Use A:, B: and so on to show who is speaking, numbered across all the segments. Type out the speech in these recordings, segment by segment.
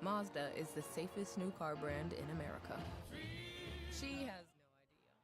A: Mazda is the safest new car brand in America. She has no idea.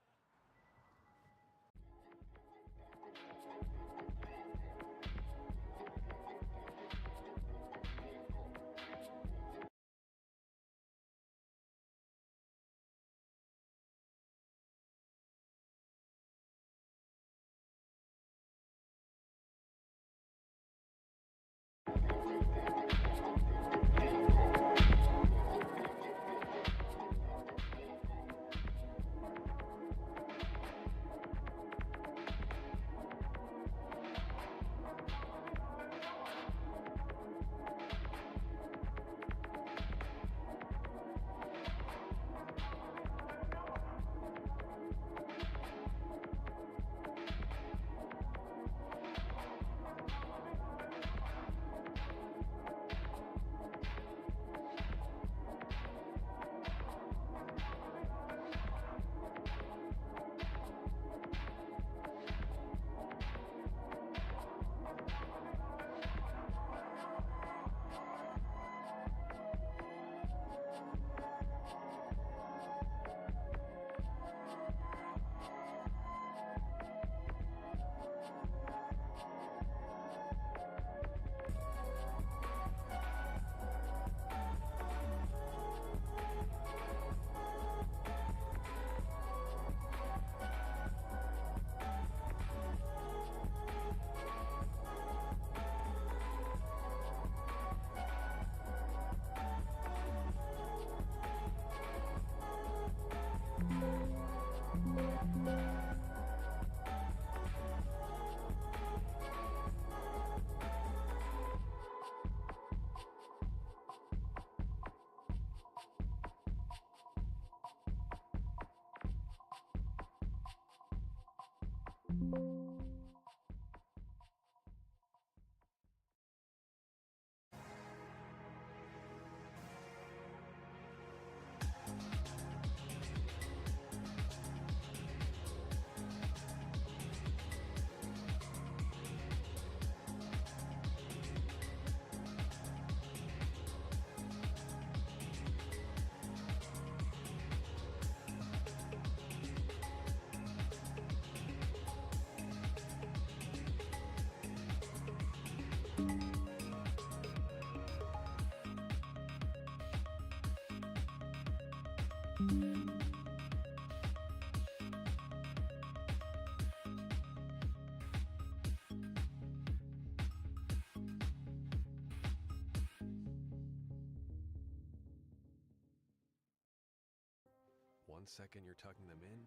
B: One second you're tucking them in,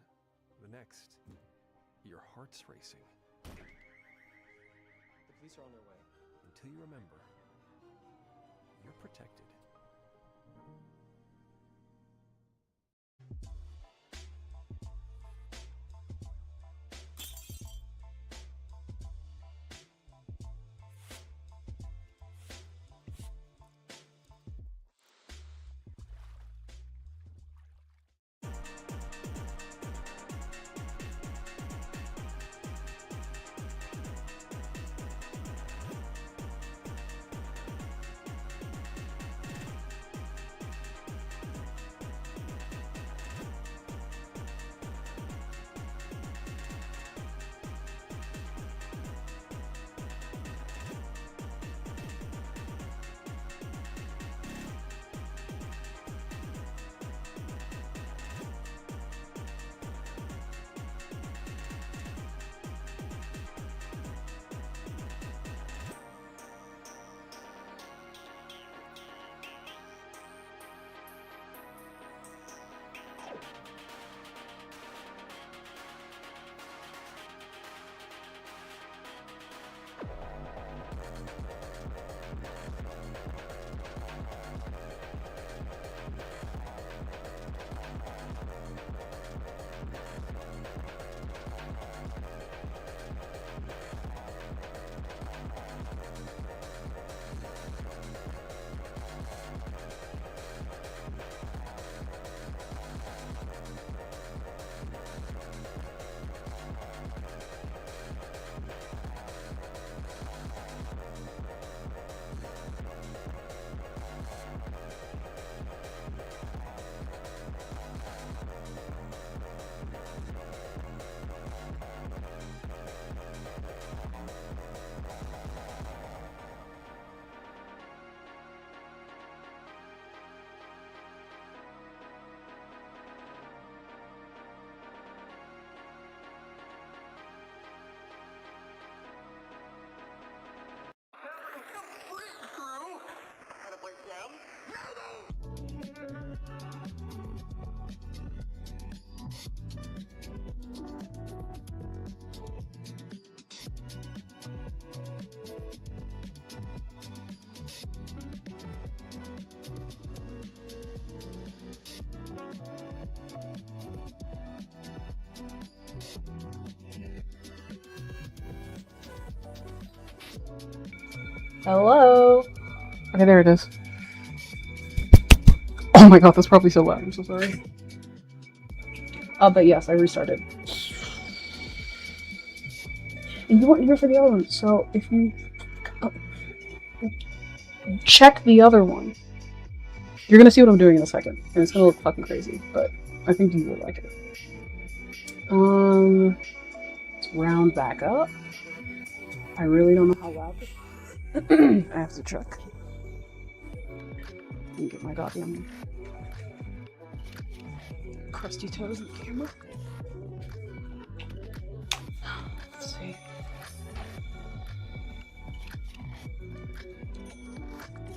B: the next, your heart's racing.
C: The police are on their way.
B: Until you remember, you're protected.
C: Hello? Okay, there it is. Oh my god, that's probably so loud. I'm so sorry. But yes, I restarted. And you weren't here for the other one, so if you check the other one, you're gonna see what I'm doing in a second, and it's gonna look fucking crazy, but I think you will like it. Let's round back up. I really don't know how loud this is. I have to check. Let me get my goddamn crusty toes in the camera. Let's see.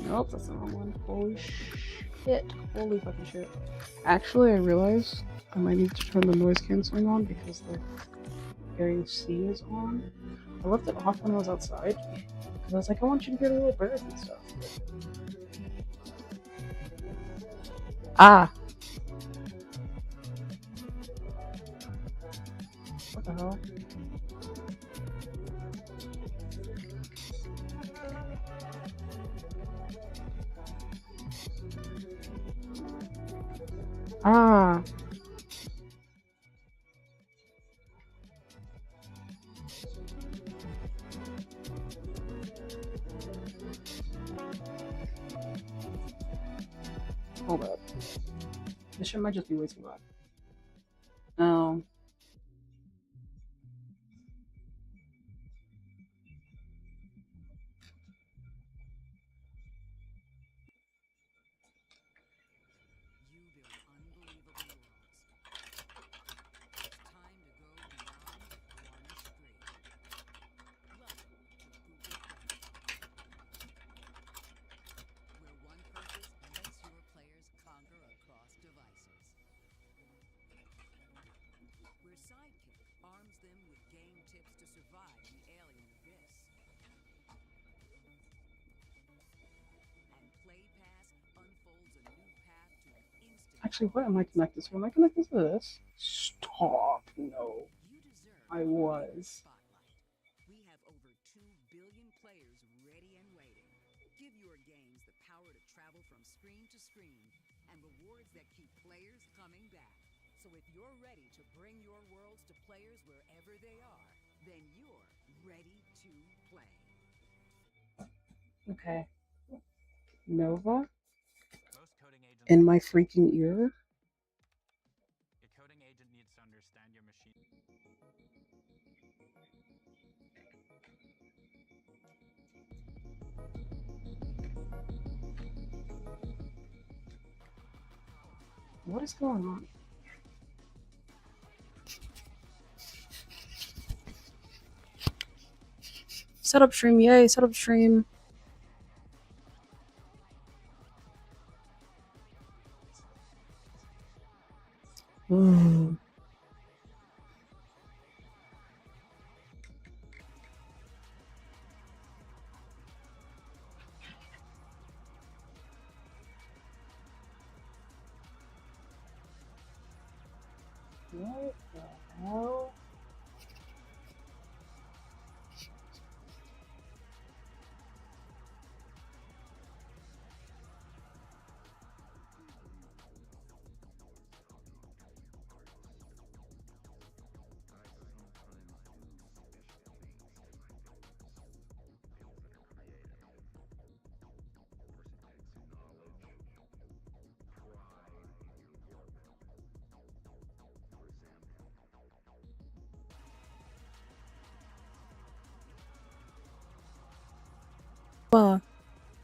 C: Nope, that's the wrong one. Holy shit. Holy fucking shit. Actually, I realized I might need to turn the noise canceling on because the area C is on. I left it off when I was outside because I was like, I want you to hear the little birds and stuff. Ah! What the hell? Ah! Hold up. This shit might just be way too loud. No. Actually, what am I connected to? Am I connected to this? Stop. No. I was.
D: We have over 2 billion players ready and waiting. Give your games the power to travel from screen to screen and rewards that keep players coming back. So if you're ready to bring your worlds to players wherever they are, then you're ready to play.
C: Okay. Nova? In my freaking ear?
E: Your coding agent needs to understand your machine.
C: What is going on? Setup stream, yay, setup stream. Ooh. What the hell?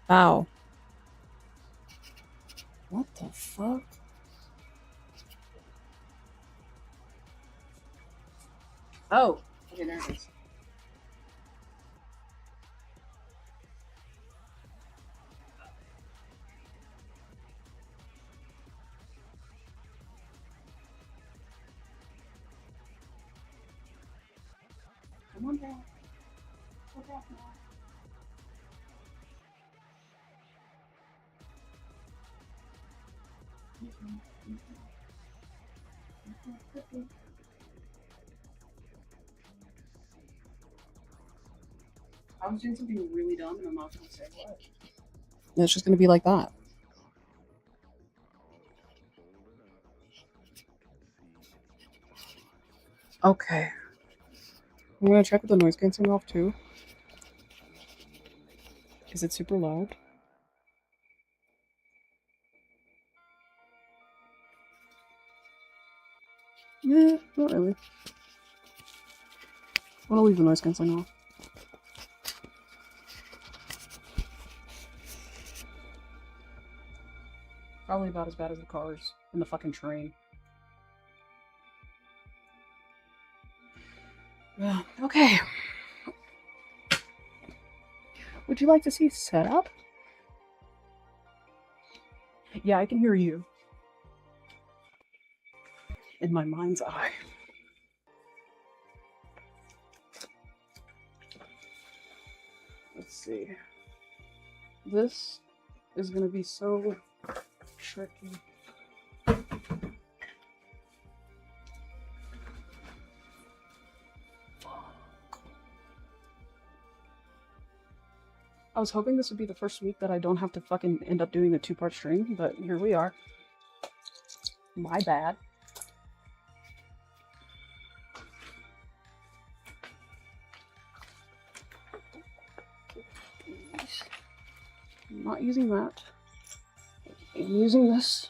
C: Wow. What the fuck? Oh, okay, there it is. Come on down. Go back now. I was doing something really dumb and I'm not gonna say what. And it's just gonna be like that. Okay. I'm gonna check the noise cancelling off too. Is it super loud? Nah, not really. I'm gonna leave the noise cancelling off. Probably about as bad as the cars and the fucking train. Okay. Would you like to see setup? Yeah, I can hear you. In my mind's eye. Let's see. This is gonna be so tricky. I was hoping this would be the first week that I don't have to fucking end up doing a 2-part stream, but here we are. My bad. I'm not using that. I'm using this.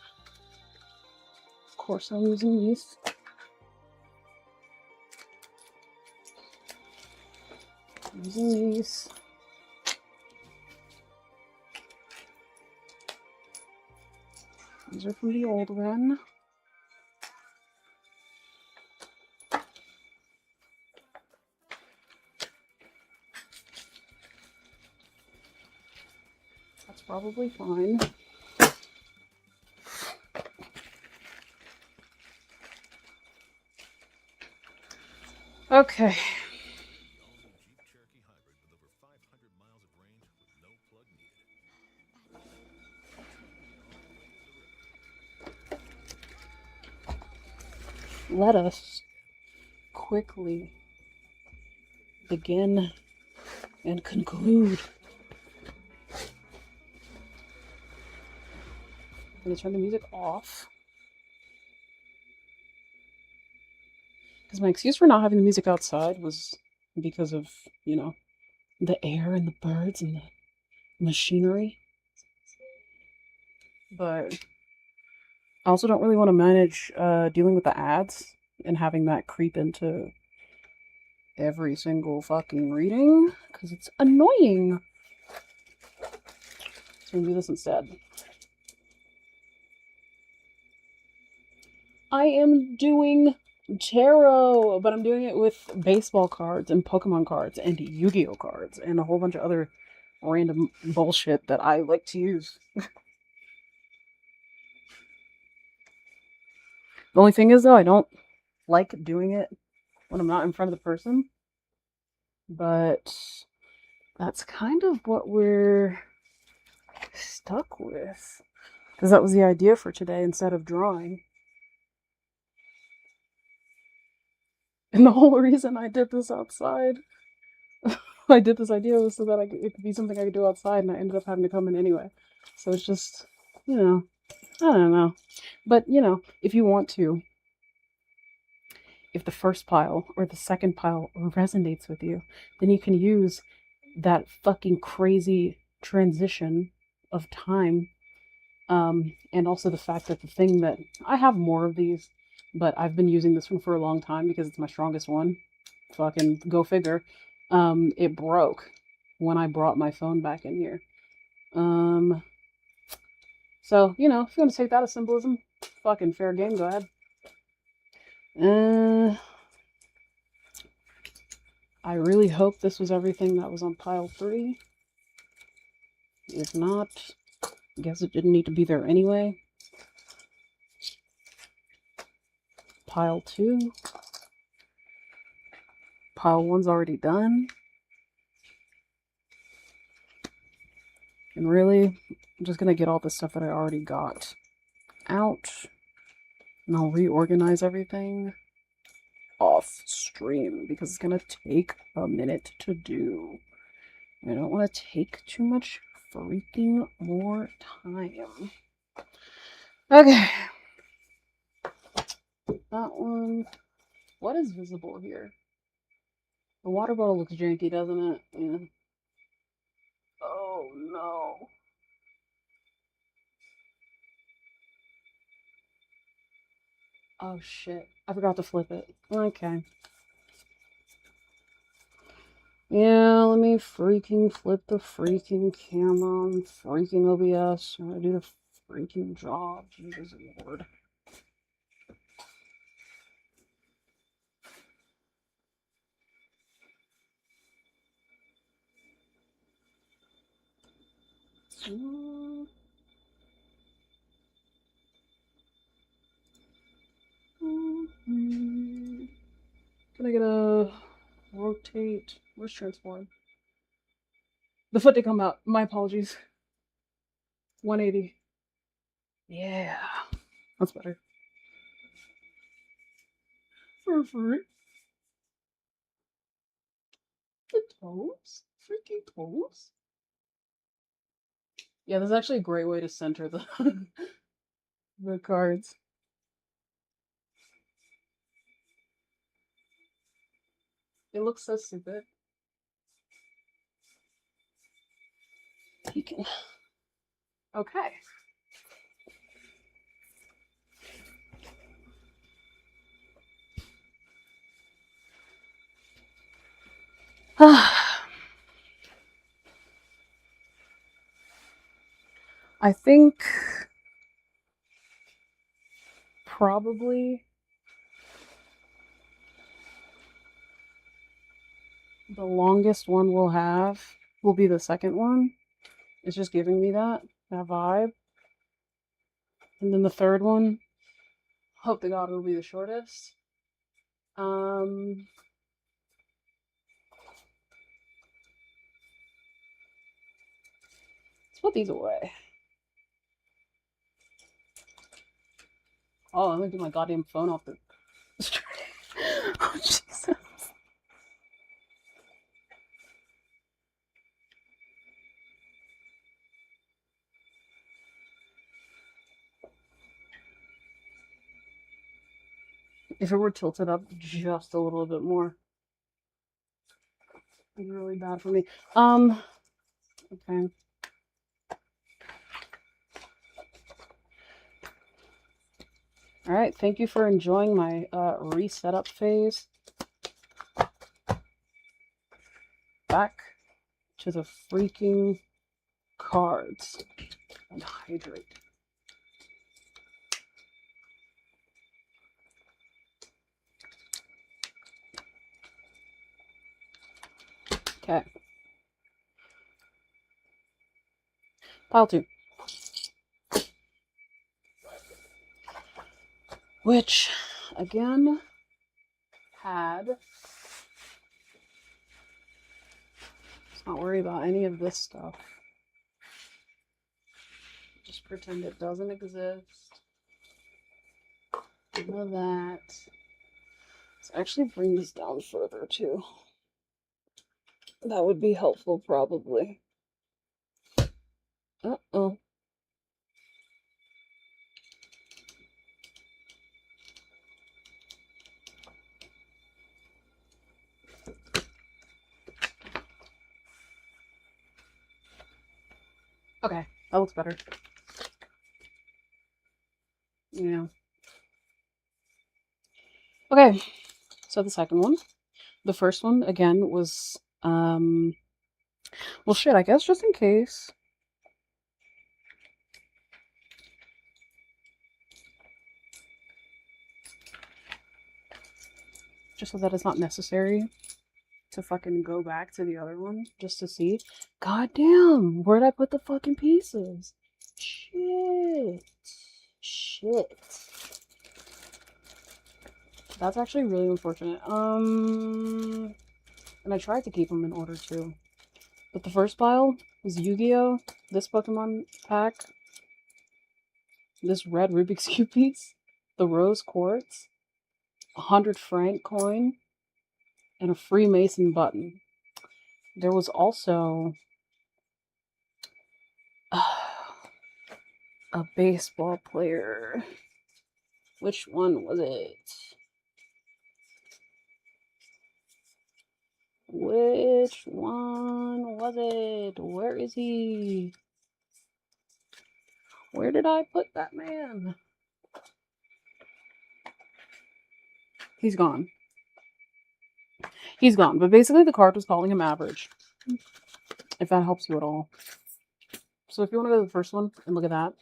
C: Of course I'm using these. I'm using these. These are from the old one. That's probably fine. Okay. Let us quickly begin and conclude. I'm going to turn the music off. Because my excuse for not having the music outside was because of, you know, the air and the birds and the machinery. But I also don't really want to manage dealing with the ads and having that creep into every single fucking reading, because it's annoying. So I'm going to do this instead. I am doing tarot, but I'm doing it with baseball cards and Pokemon cards and Yu-Gi-Oh cards and a whole bunch of other random bullshit that I like to use. The only thing is, though, I don't like doing it when I'm not in front of the person. But that's kind of what we're stuck with. Because that was the idea for today instead of drawing. And the whole reason I did this outside, I did this idea was so that it could be something I could do outside, and I ended up having to come in anyway. So it's just, you know, I don't know. But, you know, if you want to, if the first pile or the second pile resonates with you, then you can use that fucking crazy transition of time. And also the fact that the thing that I have more of these, but I've been using this one for a long time because it's my strongest one. Fucking go figure. It broke when I brought my phone back in here. So, you know, if you want to take that as symbolism, fucking fair game, go ahead. I really hope this was everything that was on pile 3. If not, I guess it didn't need to be there anyway. Pile 2. Pile 1's already done. And really, I'm just going to get all the stuff that I already got out. And I'll reorganize everything off stream because it's going to take a minute to do. I don't want to take too much freaking more time. Okay. That one. What is visible here? The water bottle looks janky, doesn't it? Yeah. Oh no. Oh shit. I forgot to flip it. Okay. Yeah, let me freaking flip the freaking camera on freaking OBS. I'm gonna do the freaking job. Jesus Lord. Can I get a rotate? Where's transform? The foot did come out. My apologies. 180. Yeah. That's better. Perfect. The toes? Freaking toes? Yeah, this is actually a great way to center the the cards. It looks so stupid. You can. Okay. I think probably the longest one we'll have will be the second one. It's just giving me that vibe. And then the third one, hope to God, will be the shortest. Let's put these away. Oh, I'm gonna get my goddamn phone off the street. Oh, Jesus. If it were tilted up just a little bit more, it'd be really bad for me. Okay. All right, thank you for enjoying my resetup phase. Back to the freaking cards and hydrate. Okay. Pile 2. Which, again, had... Let's not worry about any of this stuff. Just pretend it doesn't exist. None of that. Let's actually bring this down further, too. That would be helpful, probably. Uh-oh. Okay, that looks better. Yeah. Okay, so the second one. The first one, again, was, well, shit, I guess just in case. Just so that it's not necessary to fucking go back to the other one just to see. God damn, where'd I put the fucking pieces? Shit. That's actually really unfortunate. And I tried to keep them in order too. But the first pile was Yu-Gi-Oh! This Pokemon pack. This red Rubik's Cube piece. The Rose Quartz. 100 franc coin. And a Freemason button. there was also a baseball player. Which one was it? Which one was it? Where is he? Where did I put that man? He's gone. He's gone. But basically the card was calling him average. If that helps you at all. So if you want to go to the first one and look at that,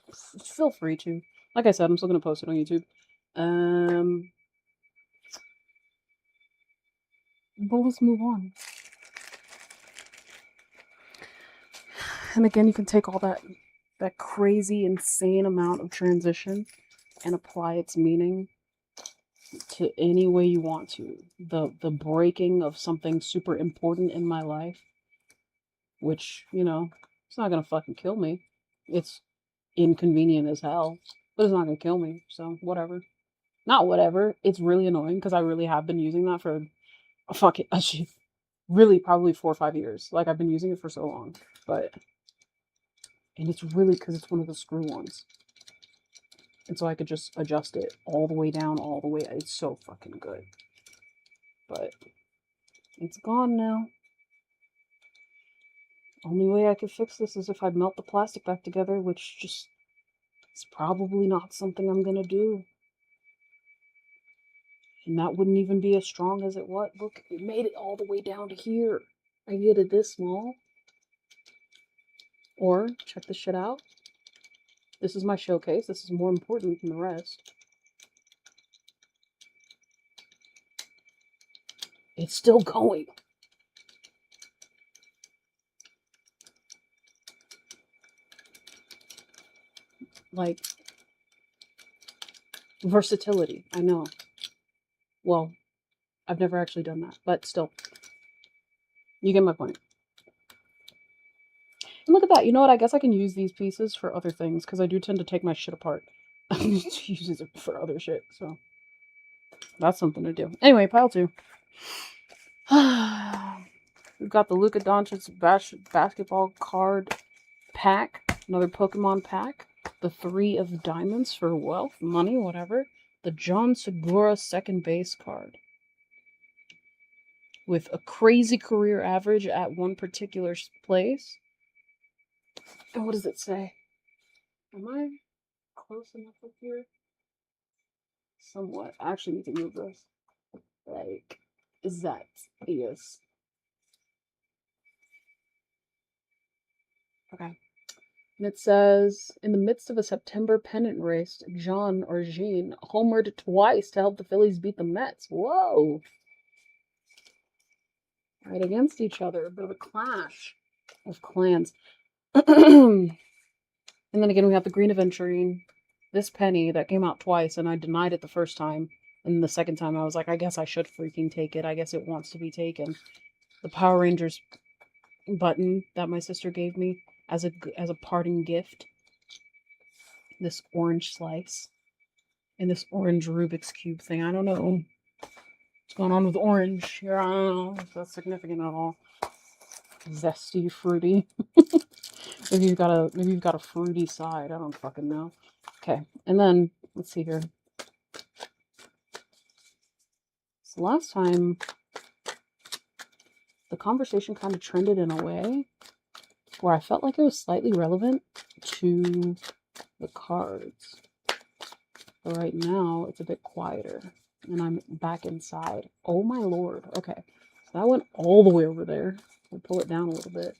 C: feel free to. Like I said, I'm still going to post it on YouTube. But let's move on. And again, you can take all that crazy, insane amount of transition and apply its meaning to any way you want to. The breaking of something super important in my life, which, you know, it's not gonna fucking kill me. It's inconvenient as hell, but it's not gonna kill me, so whatever. Not whatever. It's really annoying because I really have been using that for really probably 4 or 5 years. Like, I've been using it for so long, and it's really because it's one of the screw ones. And so I could just adjust it all the way down, all the way. It's so fucking good. But it's gone now. Only way I could fix this is if I melt the plastic back together, which just is probably not something I'm gonna do. And that wouldn't even be as strong as it was. Look, it made it all the way down to here. I get it this small. Or, check this shit out. This is my showcase. This is more important than the rest. It's still going. Like, versatility. I know. Well, I've never actually done that, but still. You get my point. And look at that. You know what? I guess I can use these pieces for other things, because I do tend to take my shit apart. I need to use it for other shit, so. That's something to do. Anyway, pile 2. We've got the Luka Doncic basketball card pack. Another Pokemon pack. The 3 of Diamonds for wealth, money, whatever. The John Segura second base card. With a crazy career average at one particular place. And what does it say? Am I close enough up here? Somewhat. I actually need to move this. Like, is that? Yes. Okay. And it says, in the midst of a September pennant race, John or Jean homered twice to help the Phillies beat the Mets. Whoa! Right against each other. A bit of a clash of clans. And then again, we have the Green Aventurine. This penny that came out twice, and I denied it the first time. And the second time, I was like, I guess I should freaking take it. I guess it wants to be taken. The Power Rangers button that my sister gave me as a parting gift. This orange slice. And this orange Rubik's Cube thing. I don't know what's going on with orange here. I don't know if that's significant at all. Zesty, fruity. Maybe you've got a fruity side. I don't fucking know. Okay, and then let's see here. So last time the conversation kind of trended in a way where I felt like it was slightly relevant to the cards. But right now it's a bit quieter and I'm back inside. Oh my lord. Okay. So that went all the way over there. We'll pull it down a little bit.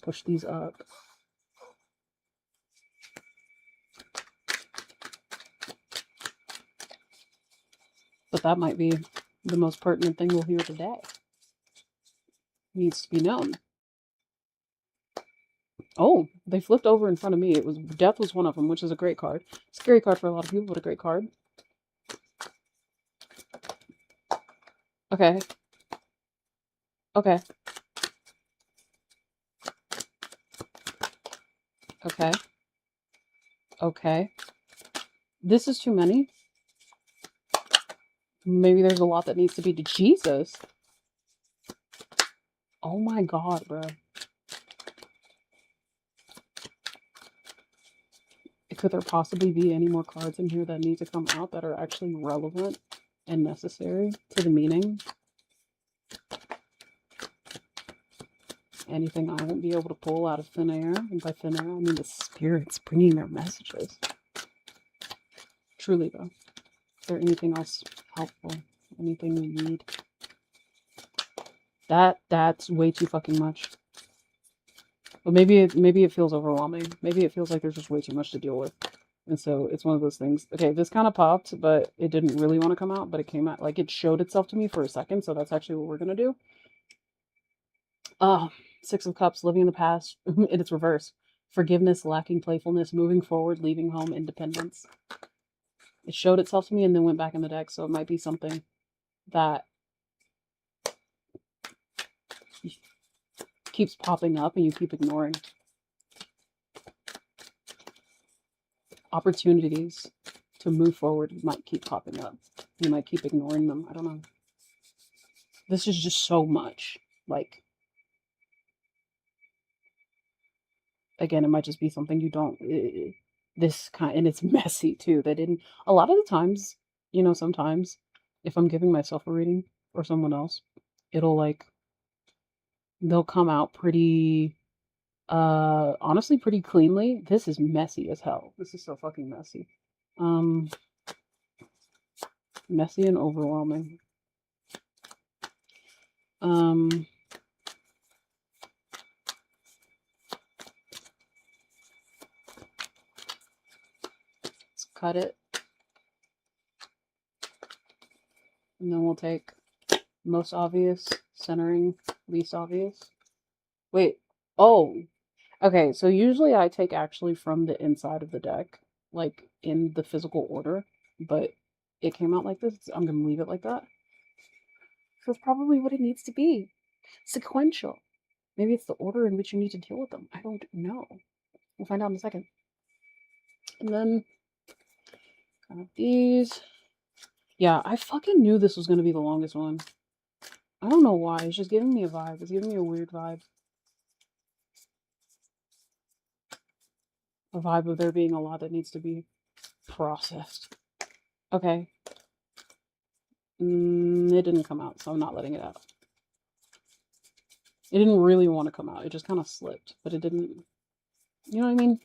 C: Push these up. But that might be the most pertinent thing we'll hear today. Needs to be known. Oh, they flipped over in front of me. Death was one of them, which is a great card. Scary card for a lot of people, but a great card. Okay. Okay. Okay. Okay. This is too many. Maybe there's a lot that needs to be to Jesus. Oh my god, bro. Could there possibly be any more cards in here that need to come out that are actually relevant and necessary to the meaning? Anything I won't be able to pull out of thin air? And by thin air, I mean the spirits bringing their messages. Truly, though. Is there anything else helpful? Anything we need? That's way too fucking much. But maybe it feels overwhelming. Maybe it feels like there's just way too much to deal with. And so it's one of those things. Okay, this kind of popped, but it didn't really want to come out, but it came out, like, it showed itself to me for a second, so that's actually what we're gonna do. Six of Cups, living in the past, in its reverse. Forgiveness, lacking playfulness, moving forward, leaving home, independence. It showed itself to me and then went back in the deck, so it might be something that keeps popping up and you keep ignoring. Opportunities to move forward might keep popping up. You might keep ignoring them. I don't know. This is just so much. Like, again, it might just be something you don't... this kind... And it's messy, too. They didn't... A lot of the times, you know, sometimes, if I'm giving myself a reading or someone else, it'll, like... They'll come out pretty... honestly, pretty cleanly. This is messy as hell. This is so fucking messy. Messy and overwhelming. Let's cut it. And then we'll take most obvious, centering, least obvious. Wait. Oh. Okay, so usually I take actually from the inside of the deck, like in the physical order, but it came out like this. I'm going to leave it like that. So it's probably what it needs to be. Sequential. Maybe it's the order in which you need to deal with them. I don't know. We'll find out in a second. And then kind of these. Yeah, I fucking knew this was going to be the longest one. I don't know why. It's just giving me a vibe. It's giving me a weird vibe. A vibe of there being a lot that needs to be processed. Okay. It didn't come out, so I'm not letting it out. It didn't really want to come out. It just kind of slipped, but it didn't... You know what I mean?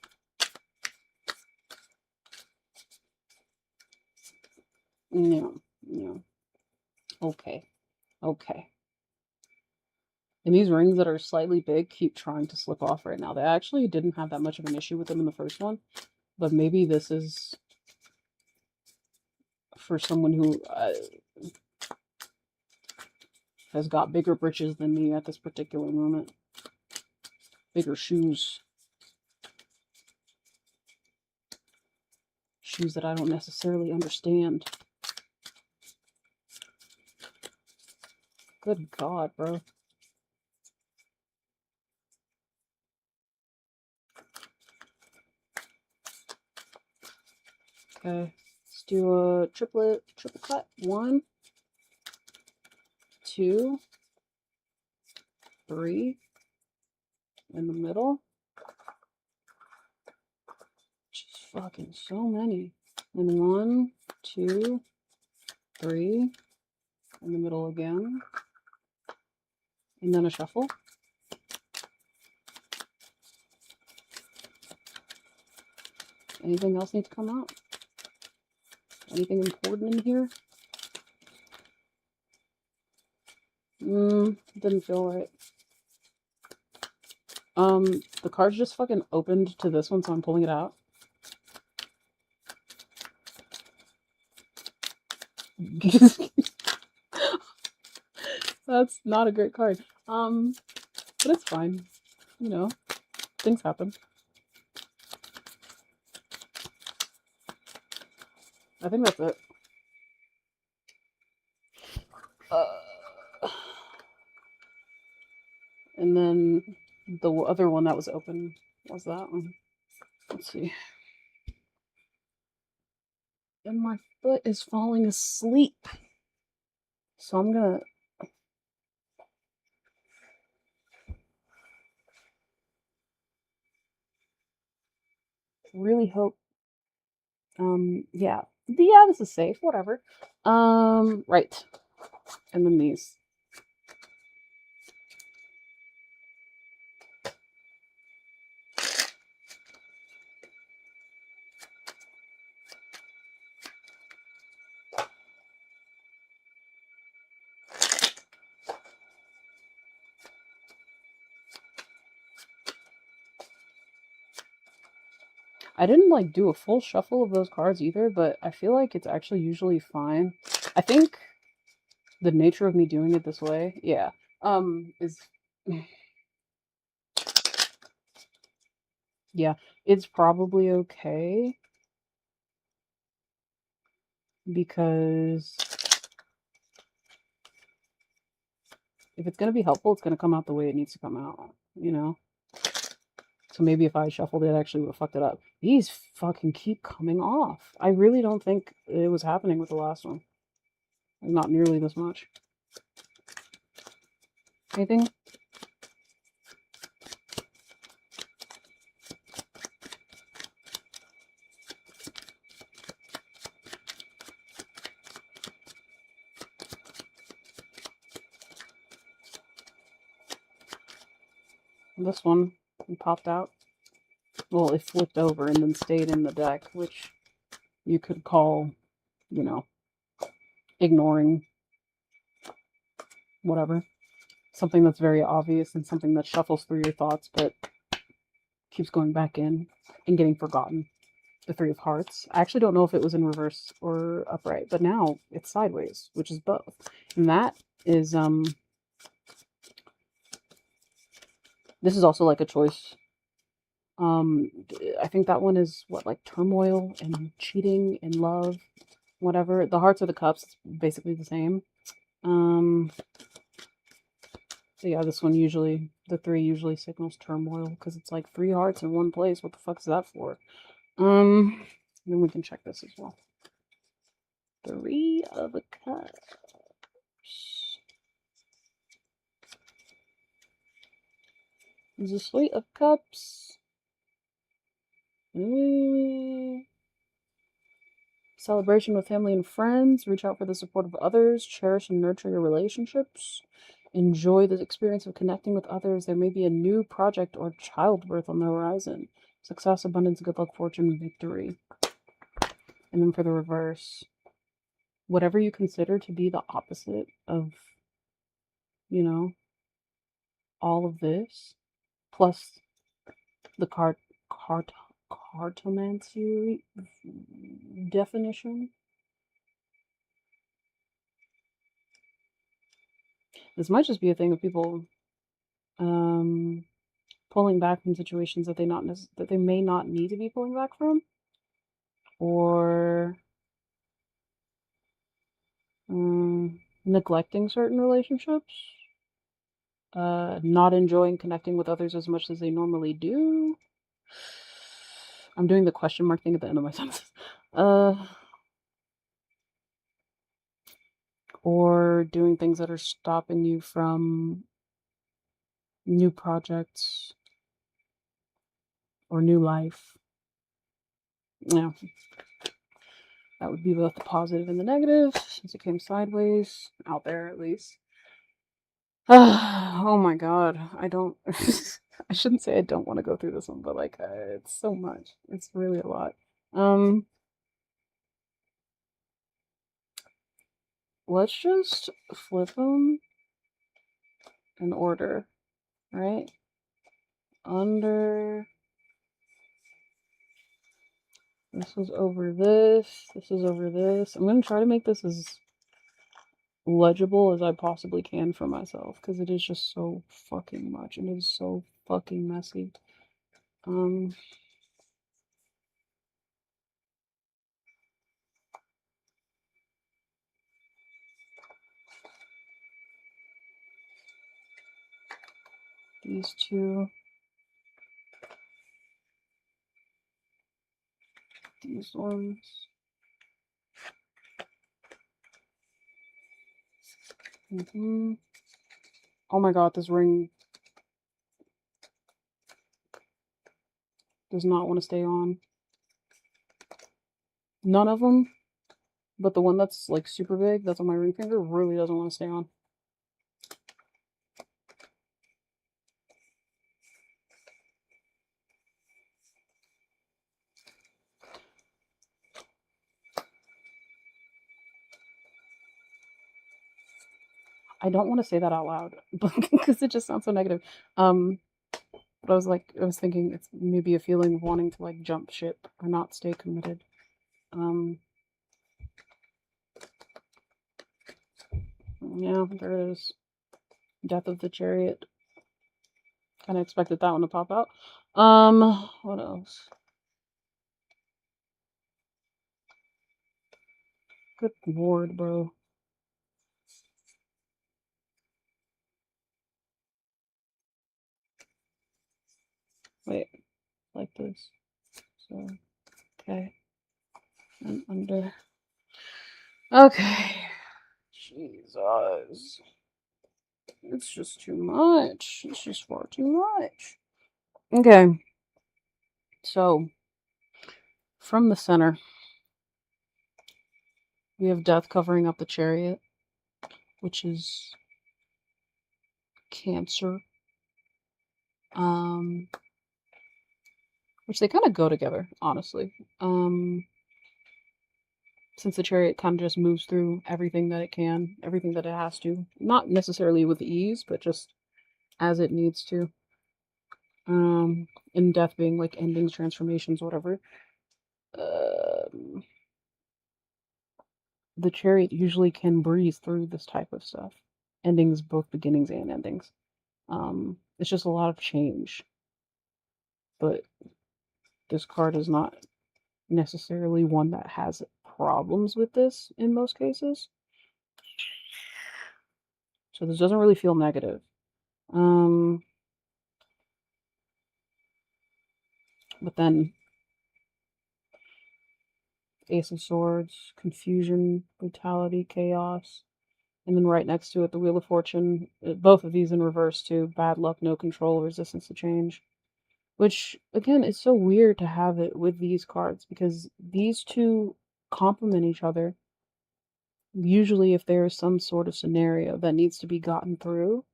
C: No. No. Okay. Okay. And these rings that are slightly big keep trying to slip off right now. They actually didn't have that much of an issue with them in the first one, but maybe this is for someone who has got bigger britches than me at this particular moment. Bigger shoes. Shoes that I don't necessarily understand. Good God, bro. Okay, let's do a triple cut. 1, 2, 3 in the middle. Just fucking so many. And 1, 2, 3 in the middle again. And then a shuffle. Anything else need to come out? Anything important in here? Didn't feel right. The card's just fucking opened to this one, so I'm pulling it out. That's not a great card. But it's fine. You know, things happen. I think that's it. And then the other one that was open was that one. Let's see. And my foot is falling asleep. So I'm gonna really hope. Yeah, this is safe. Whatever. Right, and then these. I didn't like do a full shuffle of those cards either, but I feel like it's actually usually fine. I think the nature of me doing it this way, yeah, is yeah, it's probably okay because if it's gonna be helpful, it's gonna come out the way it needs to come out, you know? So maybe if I shuffled it, I actually would have fucked it up. These fucking keep coming off. I really don't think it was happening with the last one. Not nearly this much. Anything? This one popped out. Well, it flipped over and then stayed in the deck, which you could call, you know, ignoring whatever. Something that's very obvious and something that shuffles through your thoughts but keeps going back in and getting forgotten. The Three of Hearts. I actually don't know if it was in reverse or upright, but now it's sideways, which is both. And that is, this is also like a choice. I think that one is what, like turmoil and cheating and love, whatever. The Hearts or the Cups, it's basically the same. So yeah, this one usually, the 3 usually signals turmoil because it's like 3 hearts in one place. What the fuck is that for? Then we can check this as well. 3 of Cups. There's a Suite of Cups. Celebration with family and friends. Reach out for the support of others. Cherish and nurture your relationships. Enjoy the experience of connecting with others. There may be a new project or childbirth on the horizon. Success, abundance, good luck, fortune, victory. And then for the reverse, whatever you consider to be the opposite of, you know, all of this, plus the cartomancy definition. This might just be a thing of people pulling back from situations that they may not need to be pulling back from, or neglecting certain relationships, not enjoying connecting with others as much as they normally do. I'm doing the question mark thing at the end of my sentences. Or doing things that are stopping you from new projects or new life. Yeah. That would be both the positive and the negative, since it came sideways, out there at least. Oh my god, I don't... I shouldn't say I don't want to go through this one, but like, it's so much. It's really a lot. Let's just flip them in order, right? Under... This is over this. This is over this. I'm going to try to make this as legible as I possibly can for myself, because it is just so fucking much, and it is so fucking messy. These two. These ones. Oh my god, this ring does not want to stay on. None of them, but the one that's like super big, that's on my ring finger, really doesn't want to stay on. I don't want to say that out loud because it just sounds so negative. But I was thinking it's maybe a feeling of wanting to like jump ship or not stay committed. Yeah, there it is. Death of the Chariot. Kind of expected that one to pop out. What else? Good lord, bro. Wait, like this. So, okay. And under. Okay. Jesus. It's just too much. It's just far too much. Okay. So, from the center, we have Death covering up the Chariot, which is Cancer. Which they kind of go together, honestly. Since the Chariot kind of just moves through everything that it can, everything that it has to. Not necessarily with ease, but just as it needs to. And Death being like endings, transformations, whatever. The Chariot usually can breeze through this type of stuff. Endings, both beginnings and endings. It's just a lot of change. But this card is not necessarily one that has problems with this in most cases. So this doesn't really feel negative. But then Ace of Swords, confusion, brutality, chaos. And then right next to it, the Wheel of Fortune. Both of these in reverse too. Bad luck, no control, resistance to change. Which, again, is so weird to have it with these cards because these two complement each other. Usually if there is some sort of scenario that needs to be gotten through,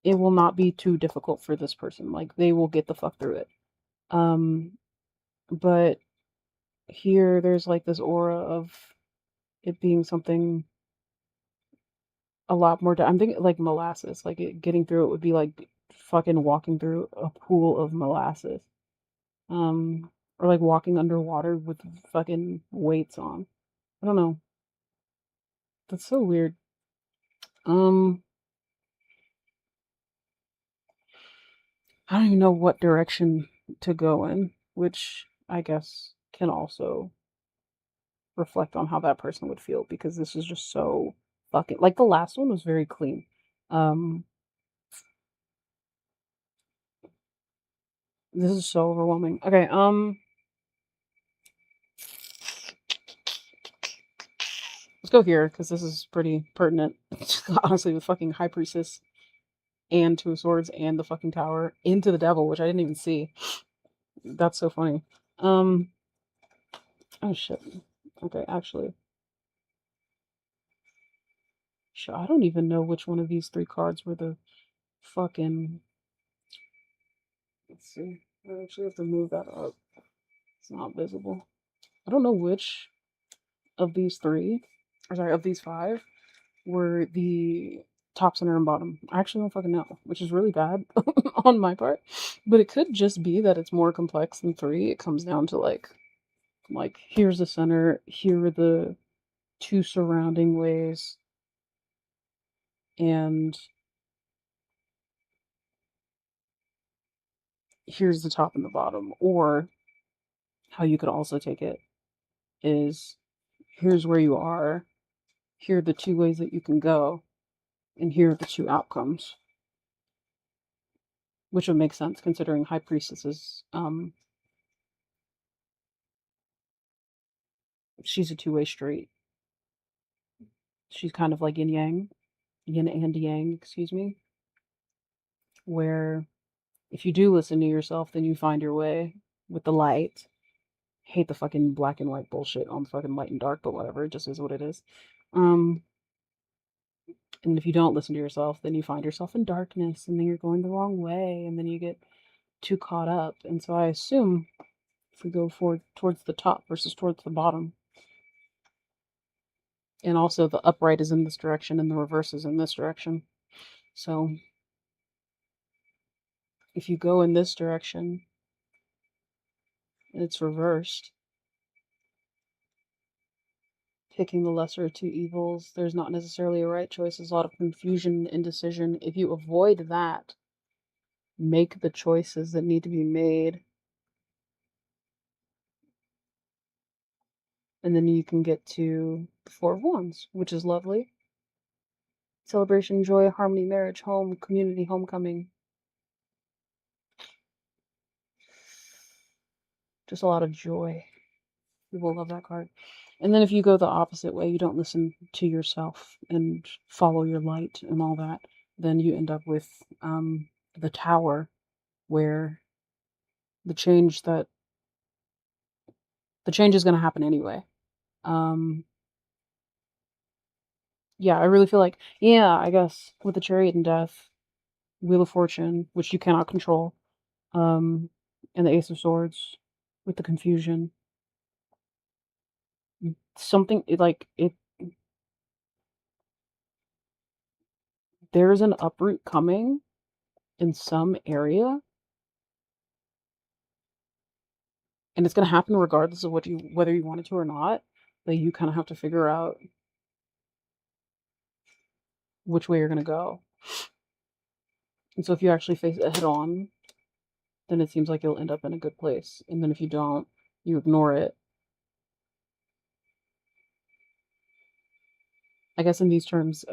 C: it will not be too difficult for this person. Like, they will get the fuck through it. But here there's like this aura of it being something a lot more. I'm thinking like molasses. Like getting through it would be like fucking walking through a pool of molasses. Or like walking underwater with fucking weights on. I don't know. That's so weird. I don't even know what direction to go in, which I guess can also reflect on how that person would feel because this is just so fucking like the last one was very clean. This is so overwhelming. Okay, let's go here because this is pretty pertinent. Honestly, with fucking High Priestess and Two of Swords and the fucking Tower into the Devil, which I didn't even see. That's so funny. Oh shit. Okay, actually. Shit, I don't even know which one of these three cards were the fucking... Let's see. I actually have to move that up. It's not visible. I don't know which of these three, or sorry, of these five, were the top, center, and bottom. I actually don't fucking know, which is really bad on my part. But it could just be that it's more complex than three. It comes down to like here's the center, here are the two surrounding ways, and here's the top and the bottom. Or how you could also take it is here's where you are, here are the two ways that you can go, and here are the two outcomes. Which would make sense considering High Priestess is she's a two-way street. She's kind of like yin and yang, excuse me, where if you do listen to yourself, then you find your way with the light. Hate the fucking black and white bullshit on fucking light and dark, but whatever, it just is what it is. And if you don't listen to yourself, then you find yourself in darkness, and then you're going the wrong way, and then you get too caught up. And so I assume if we go towards the top versus towards the bottom, and also the upright is in this direction and the reverse is in this direction. So if you go in this direction, it's reversed. Picking the lesser of two evils. There's not necessarily a right choice. There's a lot of confusion, indecision. If you avoid that, make the choices that need to be made, and then you can get to the Four of Wands, which is lovely. Celebration, joy, harmony, marriage, home, community, homecoming. Just a lot of joy. People love that card. And then if you go the opposite way, you don't listen to yourself and follow your light and all that, then you end up with the Tower, where the change is going to happen anyway. Yeah, I really feel like, I guess with the Chariot and Death, Wheel of Fortune, which you cannot control, and the Ace of Swords with the confusion. There's an uproot coming in some area, and it's going to happen regardless of whether you want it to or not. But you kind of have to figure out which way you're going to go. And so if you actually face it head on, then it seems like you'll end up in a good place. And then if you don't, you ignore it. I guess in these terms,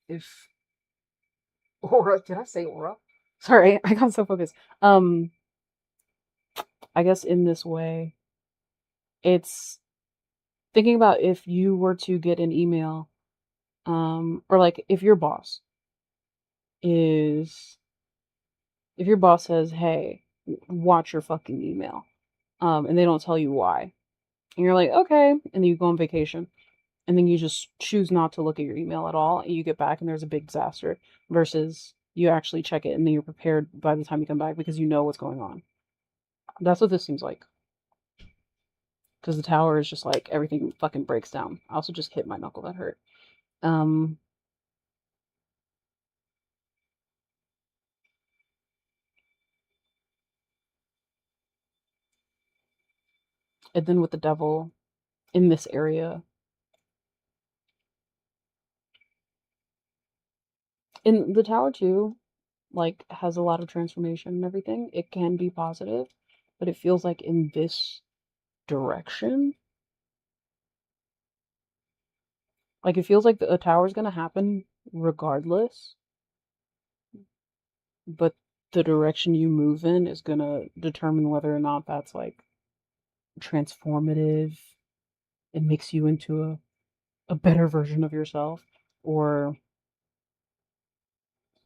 C: if Aura, did I say Aura? Sorry, I got so focused. I guess in this way, it's thinking about if you were to get an email, or like if your boss says, hey, watch your fucking email, and they don't tell you why, and you're like, okay, and then you go on vacation, and then you just choose not to look at your email at all, and you get back and there's a big disaster, versus you actually check it and then you're prepared by the time you come back because you know what's going on. That's what this seems like. Because the Tower is just like, everything fucking breaks down. I also just hit my knuckle, that hurt. And then with the Devil in this area, in the Tower too, like, has a lot of transformation and everything. It can be positive, but it feels like in this direction, like, it feels like a tower's gonna happen regardless, but the direction you move in is gonna determine whether or not that's like transformative and makes you into a better version of yourself, or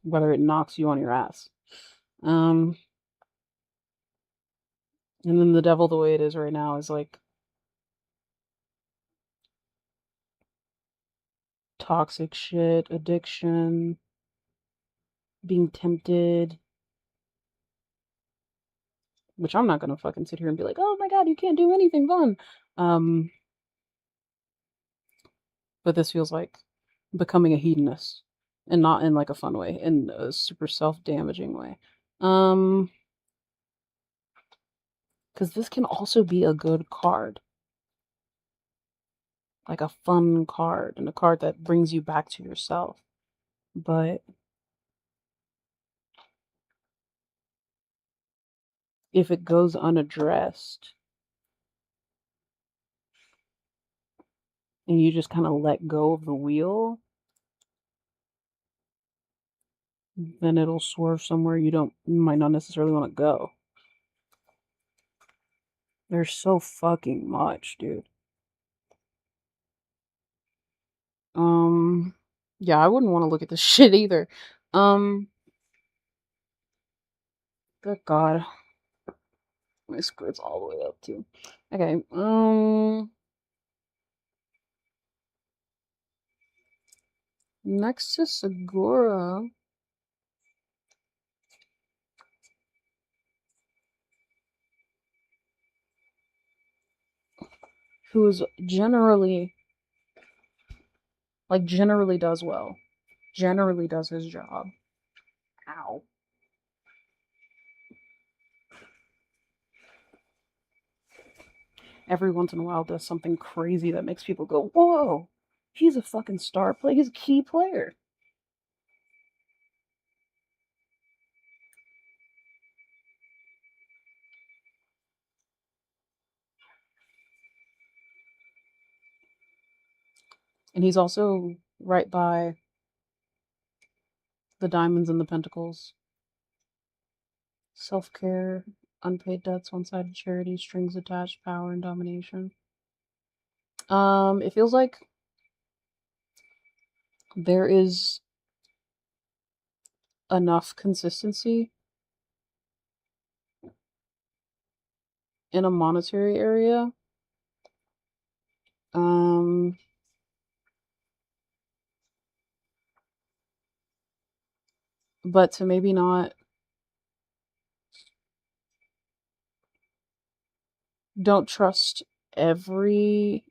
C: whether it knocks you on your ass. And then the Devil, the way it is right now, is like toxic shit, addiction, being tempted, which I'm not gonna fucking sit here and be like, oh my god, you can't do anything fun. But this feels like becoming a hedonist, and not in like a fun way, in a super self-damaging way. Because this can also be a good card. Like a fun card, and a card that brings you back to yourself. But if it goes unaddressed, and you just kind of let go of the wheel, then it'll swerve somewhere you might not necessarily want to go. There's so fucking much, dude. Yeah, I wouldn't want to look at this shit either. Good God. My skirt's all the way up too. Okay, next to Segura. Who's generally does well. Generally does his job. Ow. Every once in a while does something crazy that makes people go, whoa, he's a fucking star player. He's a key player. And he's also right by the diamonds and the pentacles. Self-care, unpaid debts, one-sided charity, strings attached, power and domination. It feels like there is enough consistency in a monetary area. But to maybe not, don't trust every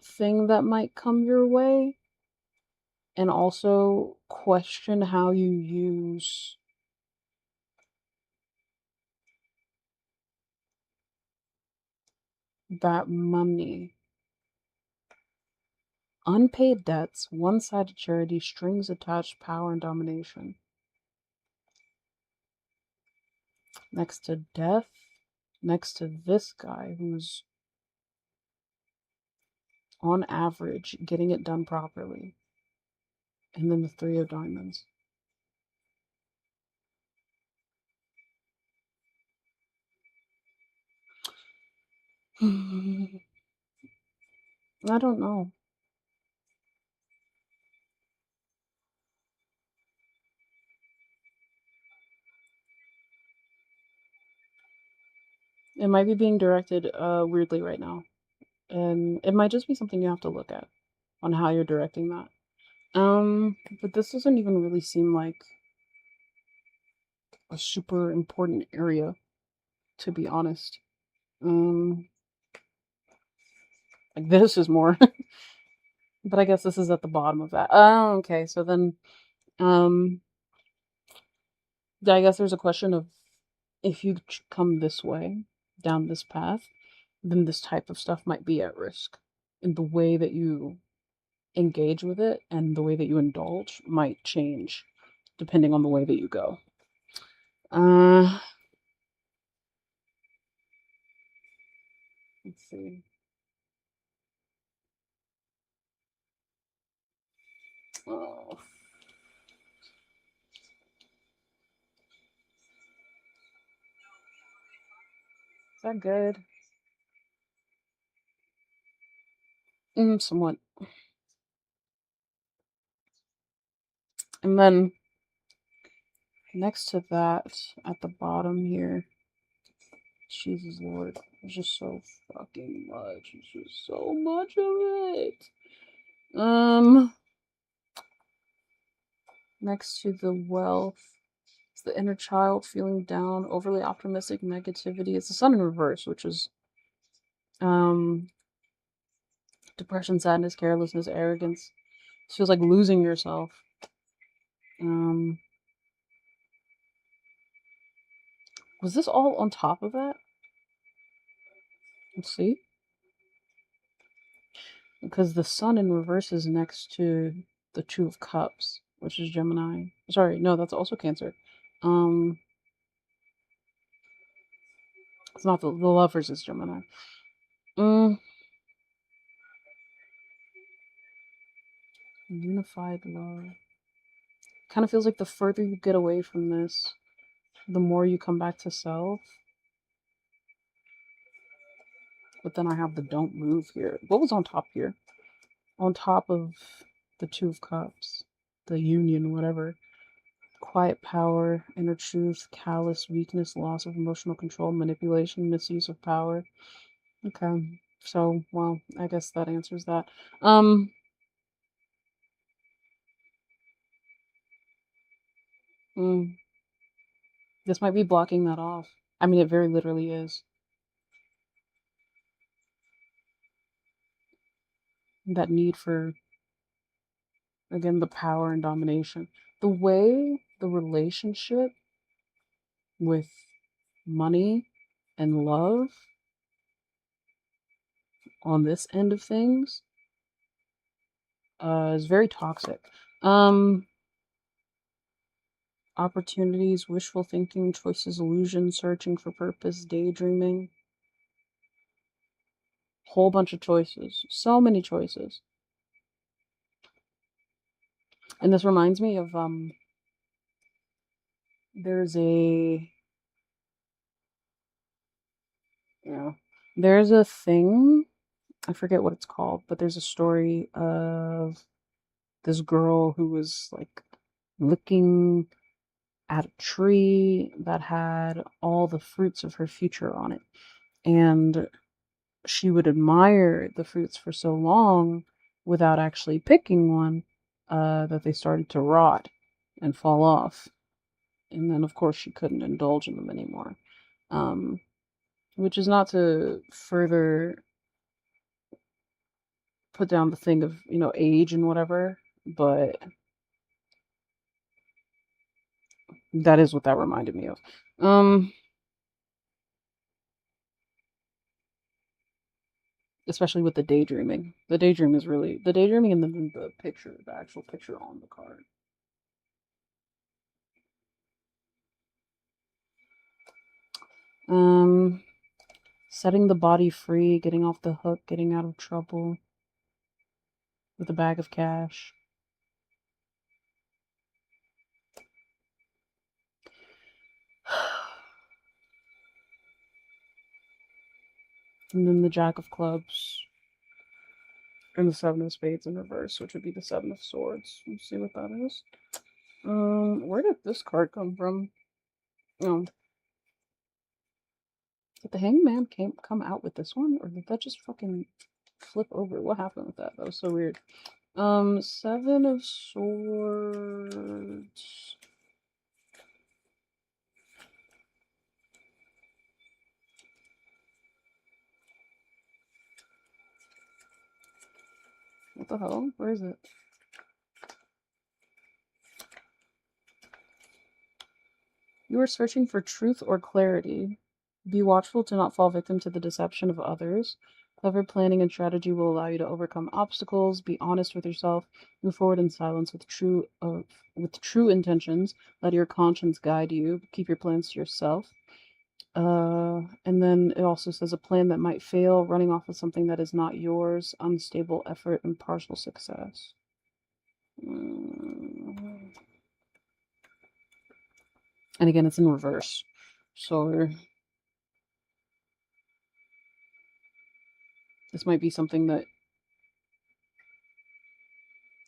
C: thing that might come your way, and also question how you use that money. Unpaid debts, one-sided charity, strings attached, power and domination. Next to death, next to this guy who's on average getting it done properly. And then the three of diamonds. I don't know. It might be being directed weirdly right now. And it might just be something you have to look at on how you're directing that. But this doesn't even really seem like a super important area, to be honest. Like this is more. But I guess this is at the bottom of that. Oh, okay. So then, I guess there's a question of if you come this way, down this path, then this type of stuff might be at risk. And the way that you engage with it and the way that you indulge might change depending on the way that you go. Let's see. Oh. Is that good? Somewhat. And then next to that, at the bottom here, Jesus Lord, there's just so fucking much. It's just so much of it. Next to the wealth, it's the inner child feeling down, overly optimistic, negativity. It's the sun in reverse, which is depression, sadness, carelessness, arrogance. It feels like losing yourself. Was this all on top of that? Let's see. Because the sun in reverse is next to the Two of Cups, which is Gemini. Sorry, no, that's also Cancer. It's not the Lovers is Gemini. Unified love. Kind of feels like the further you get away from this, the more you come back to self. But then I have the don't move here. What was on top here? on top of the Two of Cups, the Union, whatever. Quiet power, inner truth, callous, weakness, loss of emotional control, manipulation, misuse of power. Okay. So, well, I guess that answers that. Mm, this might be blocking that off. I mean, it very literally is. That need for, again, the power and domination. The way the relationship with money and love on this end of things is very toxic. Opportunities, wishful thinking, choices, illusion, searching for purpose, daydreaming. Whole bunch of choices. So many choices. And this reminds me of there's a there's a thing, I forget what it's called, but there's a story of this girl who was like looking at a tree that had all the fruits of her future on it. And she would admire the fruits for so long without actually picking one that they started to rot and fall off. And then, of course, she couldn't indulge in them anymore. Which is not to further put down the thing of, age and whatever, but that is what that reminded me of. Especially with the daydreaming. The daydreaming and then the picture, the actual picture on the card. Setting the body free, getting off the hook, getting out of trouble with a bag of cash. And then the Jack of Clubs. And the Seven of Spades in reverse, which would be the Seven of Swords. Let's see what that is. Where did this card come from? Oh. Did the Hangman come out with this one? Or did that just fucking flip over? What happened with that? That was so weird. Seven of Swords. What the hell? Where is it? You are searching for truth or clarity. Be watchful to not fall victim to the deception of others. Clever planning and strategy will allow you to overcome obstacles. Be honest with yourself. Move forward in silence with true intentions. Let your conscience guide you. Keep your plans to yourself. And then it also says a plan that might fail, running off with something that is not yours, unstable effort, and partial success. And again, it's in reverse. So this might be something that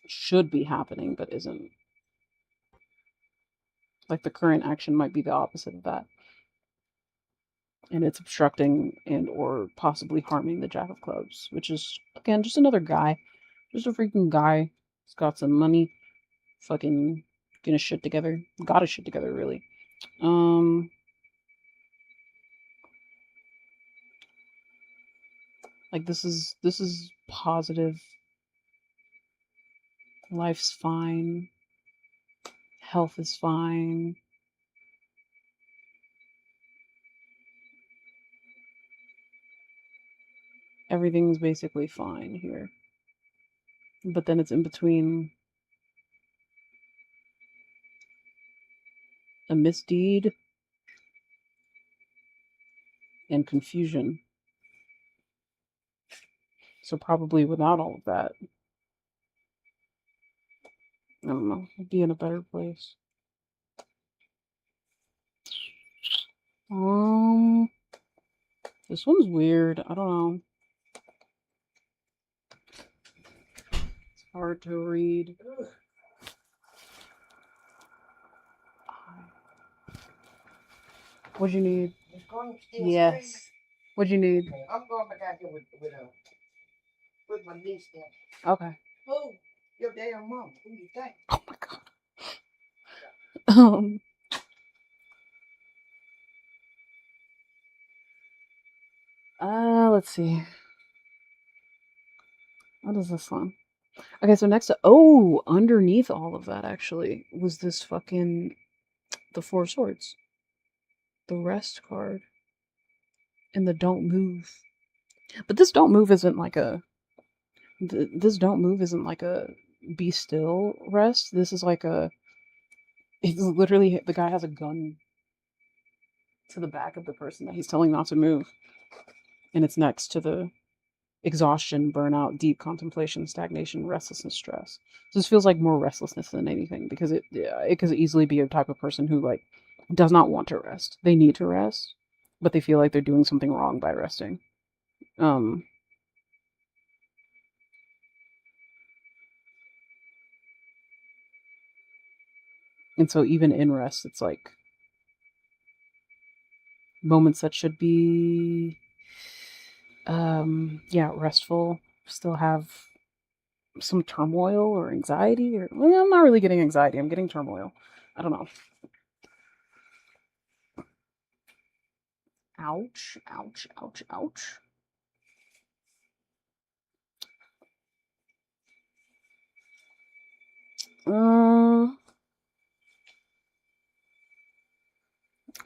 C: should be happening, but isn't. Like the current action might be the opposite of that. And it's obstructing and or possibly harming the Jack of Clubs, which is, again, just another guy. Just a freaking guy. He's got some money. Fucking getting his shit together. Got his shit together, really. Like this is positive. Life's fine. Health is fine. Everything's basically fine here. But then it's in between a misdeed and confusion. So probably without all of that, I don't know, I'd be in a better place. This one's weird. I don't know. hard to read. What'd you need? Yes. What'd you need?
F: I'm going back out here with my niece there.
C: Okay.
F: Who? Your damn mom. Who you think?
C: Oh my god. Let's see. What is this one? Okay, so next to underneath all of that actually was this fucking the Four Swords. The rest card. And the don't move. But this don't move isn't like a this don't move isn't like a be still rest. This is like it's literally the guy has a gun to the back of the person that he's telling not to move. And it's next to the exhaustion, burnout, deep contemplation, stagnation, restlessness, stress. So this feels like more restlessness than anything because it could easily be a type of person who like does not want to rest. They need to rest, but they feel like they're doing something wrong by resting. And so even in rest, it's like moments that should be restful still have some turmoil or anxiety or well, I'm not really getting anxiety, I'm getting turmoil. I don't know. Ouch, ouch, ouch, ouch.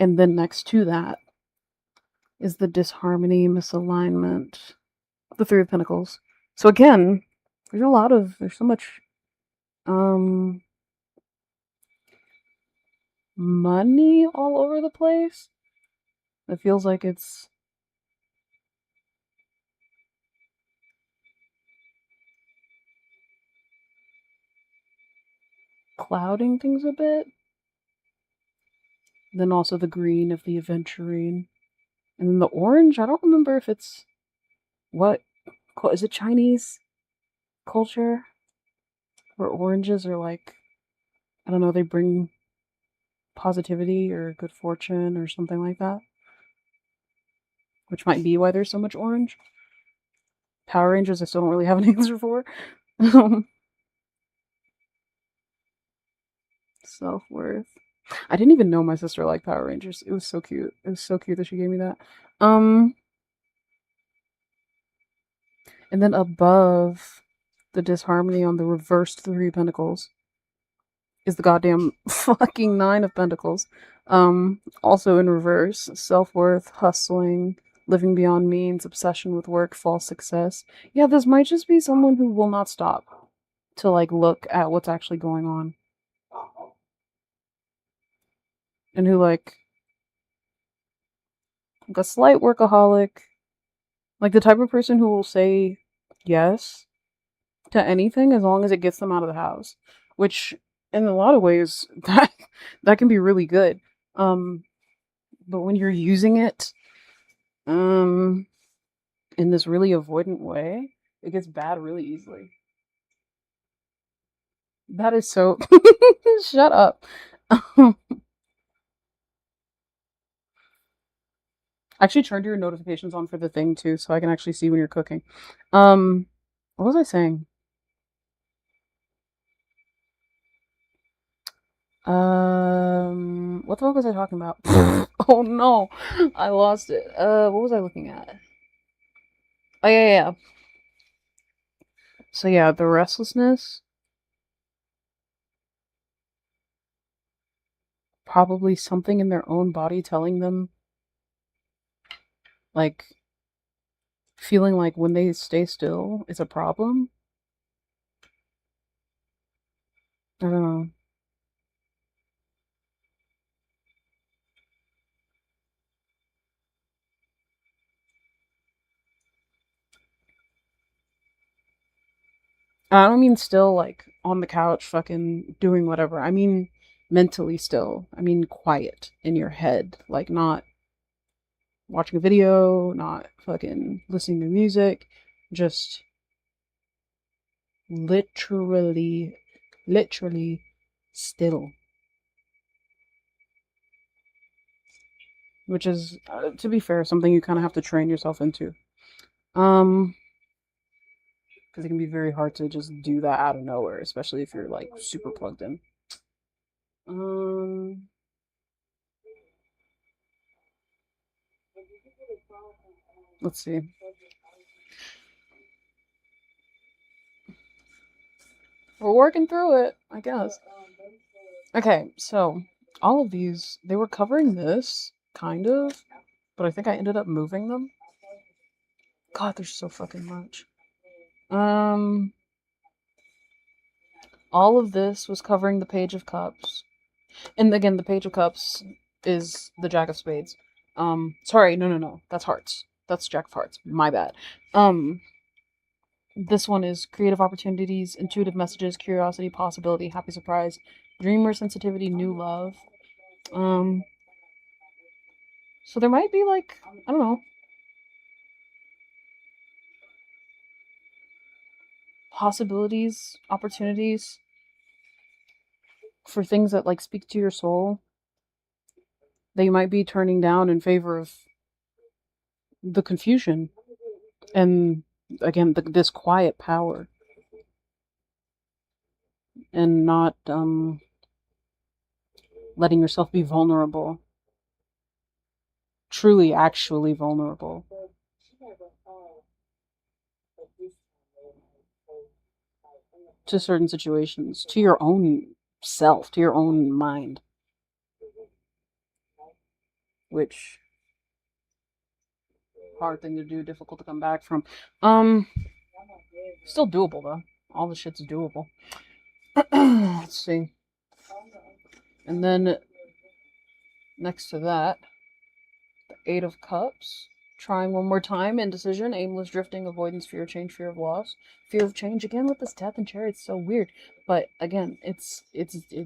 C: And then next to that is the disharmony, misalignment, the Three of Pentacles. So again, there's so much money all over the place. It feels like it's clouding things a bit. Then also the green of the aventurine. And then the orange, I don't remember if it's is it Chinese culture? Where oranges are like, I don't know, they bring positivity or good fortune or something like that. Which might be why there's so much orange. Power Rangers I still don't really have an answer for. Self-worth. I didn't even know my sister liked Power Rangers. It was so cute. It was so cute that she gave me that. And then above the disharmony on the reversed Three of Pentacles is the goddamn fucking Nine of Pentacles. Also in reverse, self-worth, hustling, living beyond means, obsession with work, false success. Yeah, this might just be someone who will not stop to like look at what's actually going on. And who like a slight workaholic. Like the type of person who will say yes to anything as long as it gets them out of the house. Which in a lot of ways that can be really good. But when you're using it in this really avoidant way, it gets bad really easily. That is so shut up. Actually turned your notifications on for the thing too, so I can actually see when you're cooking. What was I saying? What the fuck was I talking about? Oh no, I lost it. What was I looking at? Oh yeah. So yeah, the restlessness. Probably something in their own body telling them, like, feeling like when they stay still, it's a problem. I don't know. I don't mean still, like, on the couch fucking doing whatever. I mean mentally still. I mean quiet in your head. Like, not watching a video, not fucking listening to music. Just literally still. Which is, to be fair, something you kind of have to train yourself into. Because it can be very hard to just do that out of nowhere, especially if you're like super plugged in. Let's see. We're working through it, I guess. Okay, so all of these, they were covering this, kind of, but I think I ended up moving them. God, there's so fucking much. All of this was covering the Page of Cups. And again, the Page of Cups is the Jack of Spades. Sorry, no. That's Hearts. That's Jack of Hearts. My bad. This one is creative opportunities, intuitive messages, curiosity, possibility, happy surprise, dreamer, sensitivity, new love. So there might be like, I don't know, possibilities, opportunities for things that like speak to your soul that you might be turning down in favor of the confusion and again this quiet power, and not letting yourself be vulnerable, truly actually vulnerable to certain situations, to your own self, to your own mind, which hard thing to do, difficult to come back from. Still doable though. All the shit's doable. Let's see. And then next to that, the Eight of Cups. Trying one more time, indecision, aimless drifting, avoidance, fear of change, fear of loss, fear of change. Again with this Death and Chariot, it's so weird. But again, it's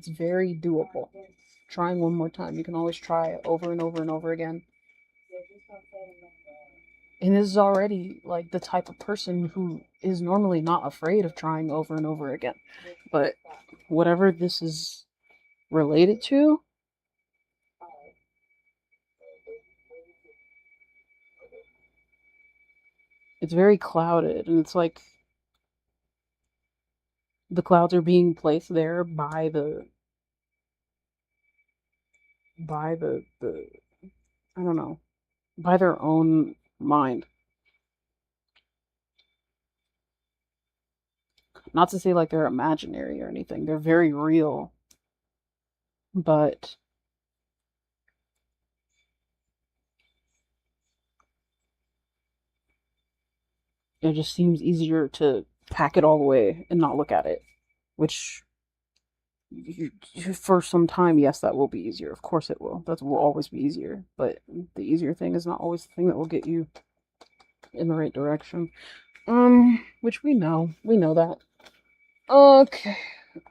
C: very doable. Trying one more time. You can always try it over and over and over again. And this is already like the type of person who is normally not afraid of trying over and over again. But whatever this is related to, it's very clouded, and it's like the clouds are being placed there by the I don't know, by their own mind. Not to say like they're imaginary or anything. They're very real. But it just seems easier to pack it all away and not look at it. Which, for some time, yes, that will be easier. Of course it will. That will always be easier. But the easier thing is not always the thing that will get you in the right direction. Which we know. We know that. Okay.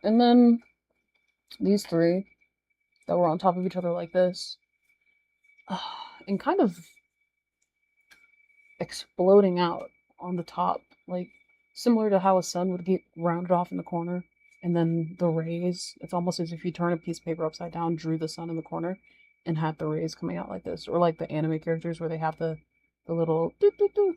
C: And then these three that were on top of each other like this. And kind of exploding out on the top. Like, similar to how a sun would get rounded off in the corner. And then the rays, it's almost as if you turn a piece of paper upside down, drew the sun in the corner, and had the rays coming out like this. Or like the anime characters where they have the little doo-doo-doo,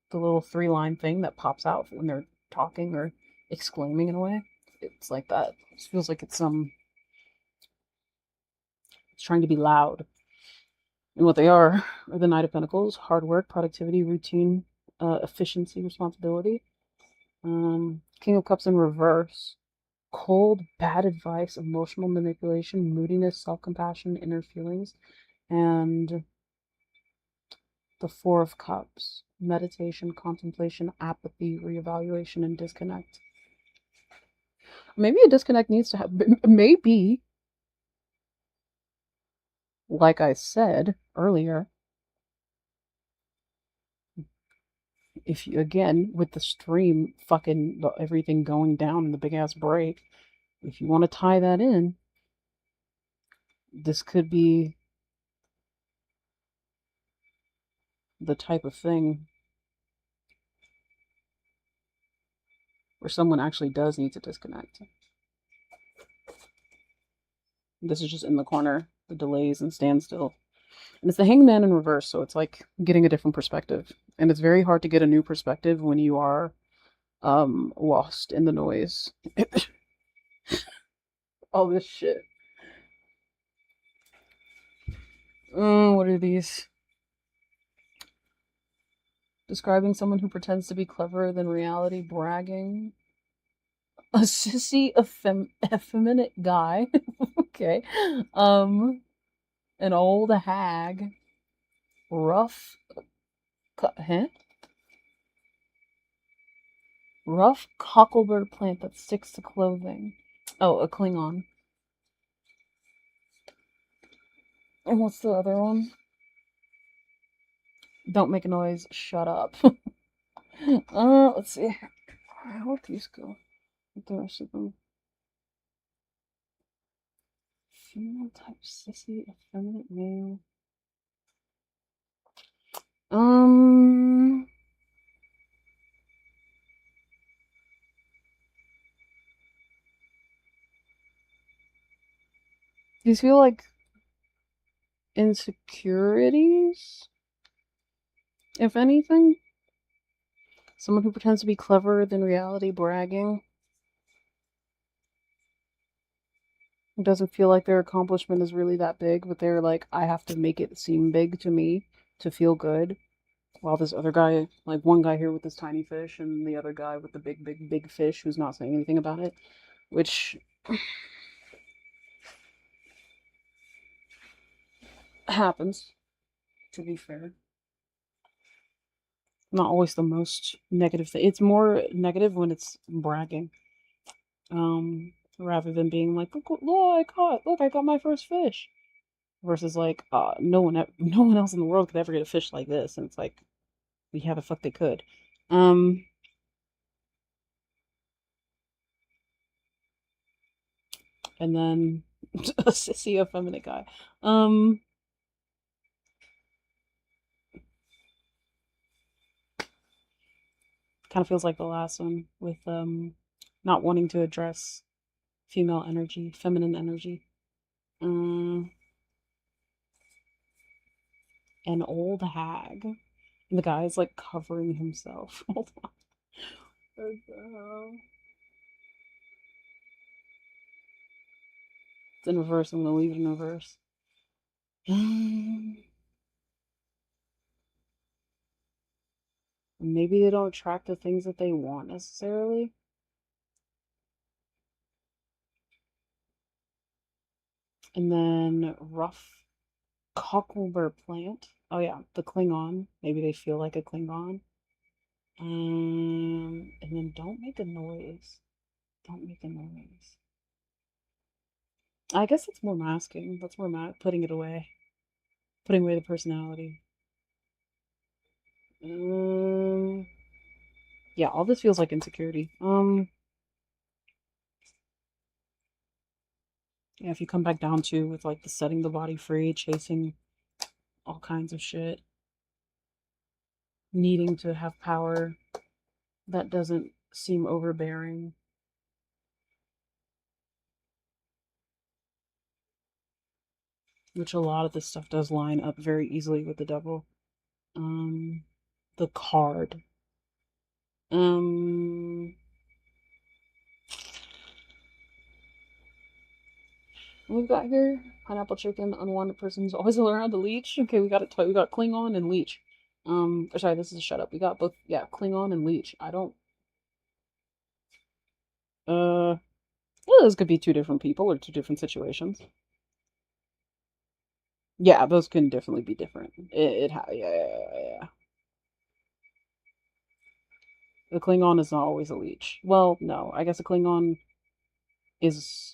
C: the little 3-line thing that pops out when they're talking or exclaiming in a way. It's like that. It feels like it's trying to be loud. And what they are the Knight of Pentacles: hard work, productivity, routine, efficiency, responsibility. King of Cups in reverse: cold, bad advice, emotional manipulation, moodiness, self-compassion, inner feelings. And the Four of Cups: meditation, contemplation, apathy, reevaluation, and disconnect. Maybe a disconnect needs to happen. Maybe, like I said earlier, if you, again, with the stream, fucking everything going down in the big ass break, if you want to tie that in, this could be the type of thing where where someone actually does need to disconnect. This is just in the corner, the delays and standstill. And it's the Hangman in reverse, so it's like getting a different perspective. And it's very hard to get a new perspective when you are lost in the noise. All this shit. What are these? Describing someone who pretends to be cleverer than reality, bragging. A sissy, effeminate guy. Okay. An old hag. Rough. Rough cocklebird plant that sticks to clothing. Oh, a Klingon. And what's the other one? Don't make a noise. Shut up. Let's see. How'd these go? With the rest of them. Female type sissy, effeminate male. These feel like insecurities, if anything. Someone who pretends to be cleverer than reality, bragging. It doesn't feel like their accomplishment is really that big, but they're like, I have to make it seem big to me to feel good. While this other guy, like one guy here with this tiny fish, and the other guy with the big fish who's not saying anything about it. Which happens, to be fair. Not always the most negative thing. It's more negative when it's bragging. Rather than being like, look, I got my first fish. Versus like, no one else in the world could ever get a fish like this. And it's like, yeah, the fuck they could. And then a sissy effeminate guy. Kind of feels like the last one with not wanting to address female energy, feminine energy. An old hag. And the guy's like covering himself. Hold on. What the hell? It's in reverse. I'm gonna leave it in reverse. Maybe they don't attract the things that they want necessarily. And then rough cocklebird plant. Oh yeah, the Klingon. Maybe they feel like a Klingon. And then don't make a noise. Don't make a noise. I guess it's more masking. That's more putting it away. Putting away the personality. Yeah, all this feels like insecurity. Yeah, if you come back down to with like the setting the body free, chasing all kinds of shit, needing to have power that doesn't seem overbearing. Which a lot of this stuff does line up very easily with the devil. The card. We've got here pineapple chicken, unwanted person who's always around the leech. Okay, we got it. We got Klingon and leech. Sorry, this is a shut up. We got both. Yeah, Klingon and leech. I don't. Well, those could be two different people or two different situations. Yeah, those can definitely be different. Yeah. The Klingon is not always a leech. Well, no, I guess a Klingon is,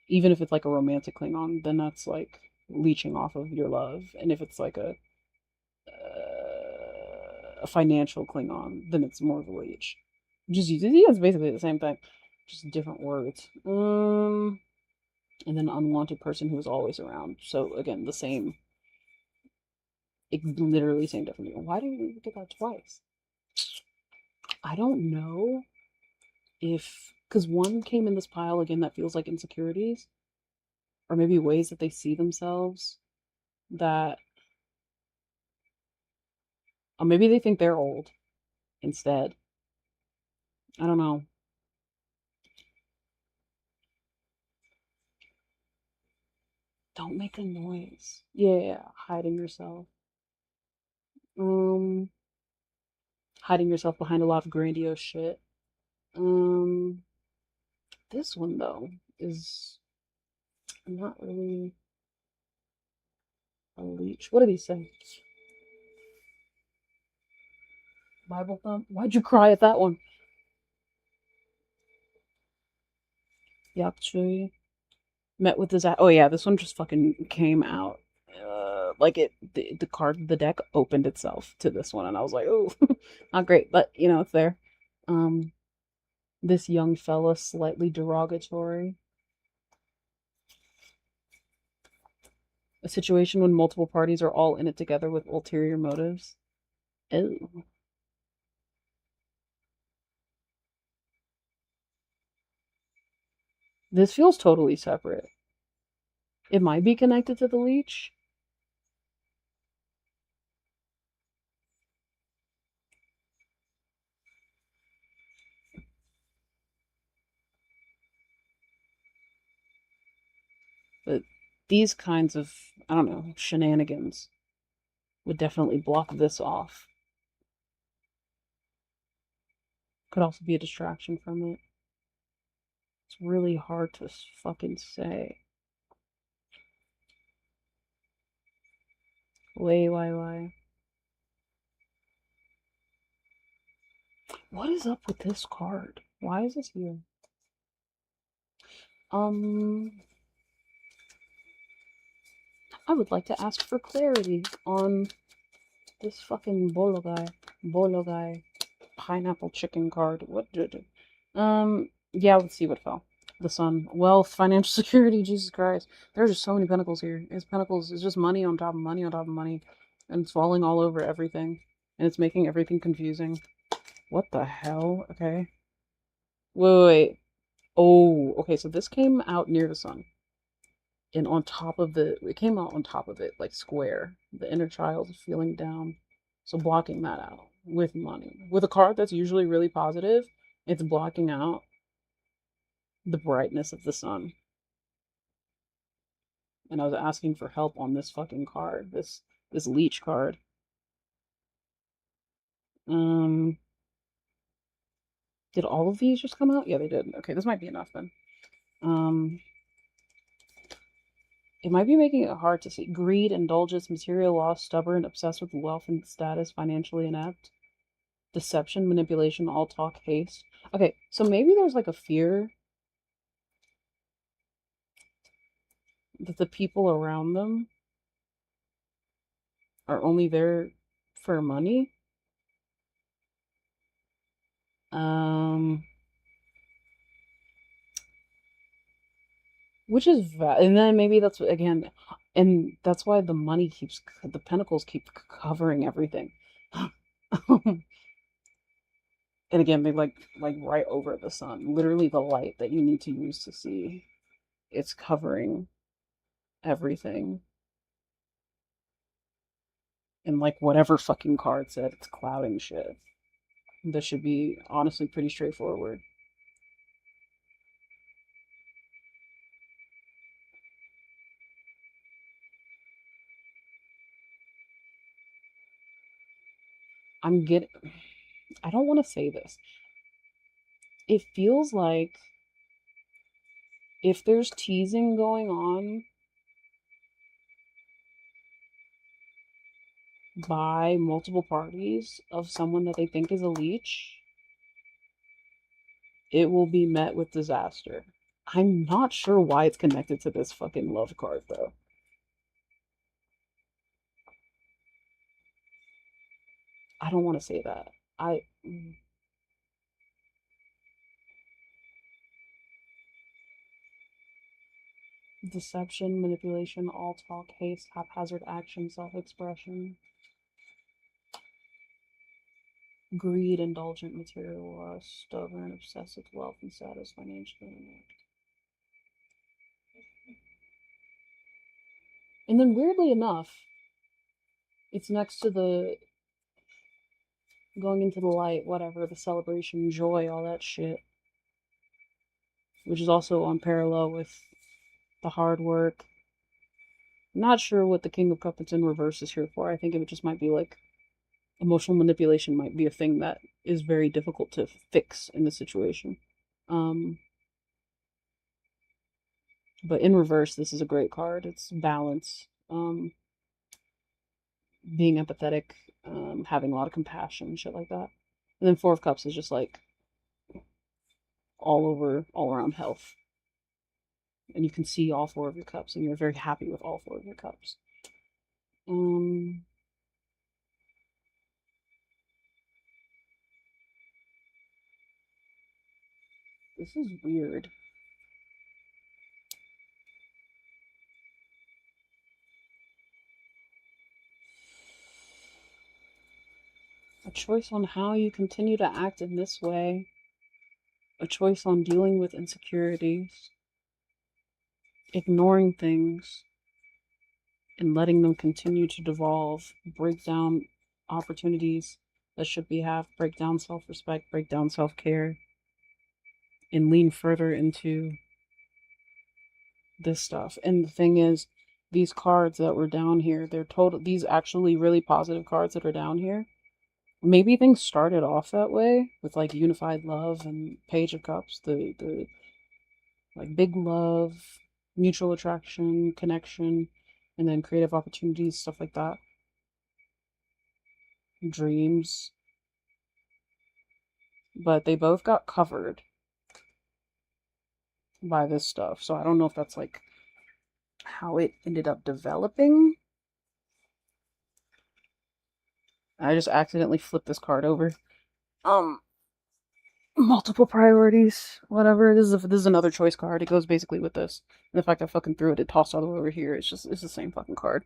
C: even if it's like a romantic Klingon, then that's like leeching off of your love. And if it's like a financial Klingon, then it's more of a leech. It's basically the same thing, just different words. And then unwanted person who is always around. So again, the same, literally same definition. Why did we get that twice? I don't know. if, because one came in this pile again that feels like insecurities, or maybe ways that they see themselves that, or maybe they think they're old instead. I don't know. Don't make a noise. Yeah, hiding yourself. Um, hiding yourself behind a lot of grandiose shit. Um, this one though is not really a leech. What did he say? Bible thump? Why'd you cry at that one? Yakchui met with his. Oh yeah, this one just fucking came out. Like the card, the deck opened itself to this one, and I was like, oh, not great, but you know, it's there. This young fella, slightly derogatory. A situation when multiple parties are all in it together with ulterior motives. Oh. This feels totally separate. It might be connected to the leech. But these kinds of, I don't know, shenanigans would definitely block this off. Could also be a distraction from it. It's really hard to fucking say. Why? What is up with this card? Why is this here? I would like to ask for clarity on this fucking Bolo guy, pineapple chicken card. What did it? Yeah, let's see what fell. The sun, wealth, financial security. Jesus Christ, there's just so many pentacles here. It's pentacles. It's just money on top of money on top of money, and it's falling all over everything, and it's making everything confusing. What the hell? Okay. Wait. Oh, okay. So this came out near the sun. And on top of it came out on top of it, like square. The inner child is feeling down. So blocking that out with money. With a card that's usually really positive, it's blocking out the brightness of the sun. And I was asking for help on this fucking card, this leech card. Did all of these just come out? Yeah, they did. Okay, this might be enough then. It might be making it hard to see. Greed, indulgence, material loss, stubborn, obsessed with wealth and status, financially inept. Deception, manipulation, all talk, haste. Okay, so maybe there's like a fear that the people around them are only there for money. Which is and then maybe that's again, and that's why the pentacles keep covering everything. And again, they like right over the sun, literally the light that you need to use to see. It's covering everything. And like whatever fucking card said, it's clouding shit. This should be honestly pretty straightforward. I don't want to say this. It feels like if there's teasing going on by multiple parties of someone that they think is a leech, it will be met with disaster. I'm not sure why it's connected to this fucking love card, though. I don't want to say that. Deception, manipulation, all talk, haste, haphazard action, self-expression. Greed, indulgent, material lust, stubborn, obsessed with wealth and status, financially inept. And then weirdly enough, it's next to the going into the light, whatever, the celebration, joy, all that shit. Which is also on parallel with the hard work. Not sure what the King of Cups in reverse is here for. I think it just might be like emotional manipulation might be a thing that is very difficult to fix in the situation. But in reverse, this is a great card. It's balance, being empathetic, having a lot of compassion, shit like that. And then Four of Cups is just like all around health. And you can see all four of your cups, and you're very happy with all four of your cups. This is weird. A choice on how you continue to act in this way. A choice on dealing with insecurities. Ignoring things. And letting them continue to devolve. Break down opportunities that should be had. Break down self-respect. Break down self-care. And lean further into this stuff. And the thing is, these cards that were down here, these actually really positive cards that are down here. Maybe things started off that way with like unified love and Page of Cups, the like big love, mutual attraction, connection, and then creative opportunities, stuff like that. Dreams. But they both got covered by this stuff. So I don't know if that's like how it ended up developing. I just accidentally flipped this card over. Multiple priorities, whatever. This is another choice card. It goes basically with this. And the fact I fucking threw it tossed all the way over here. It's the same fucking card.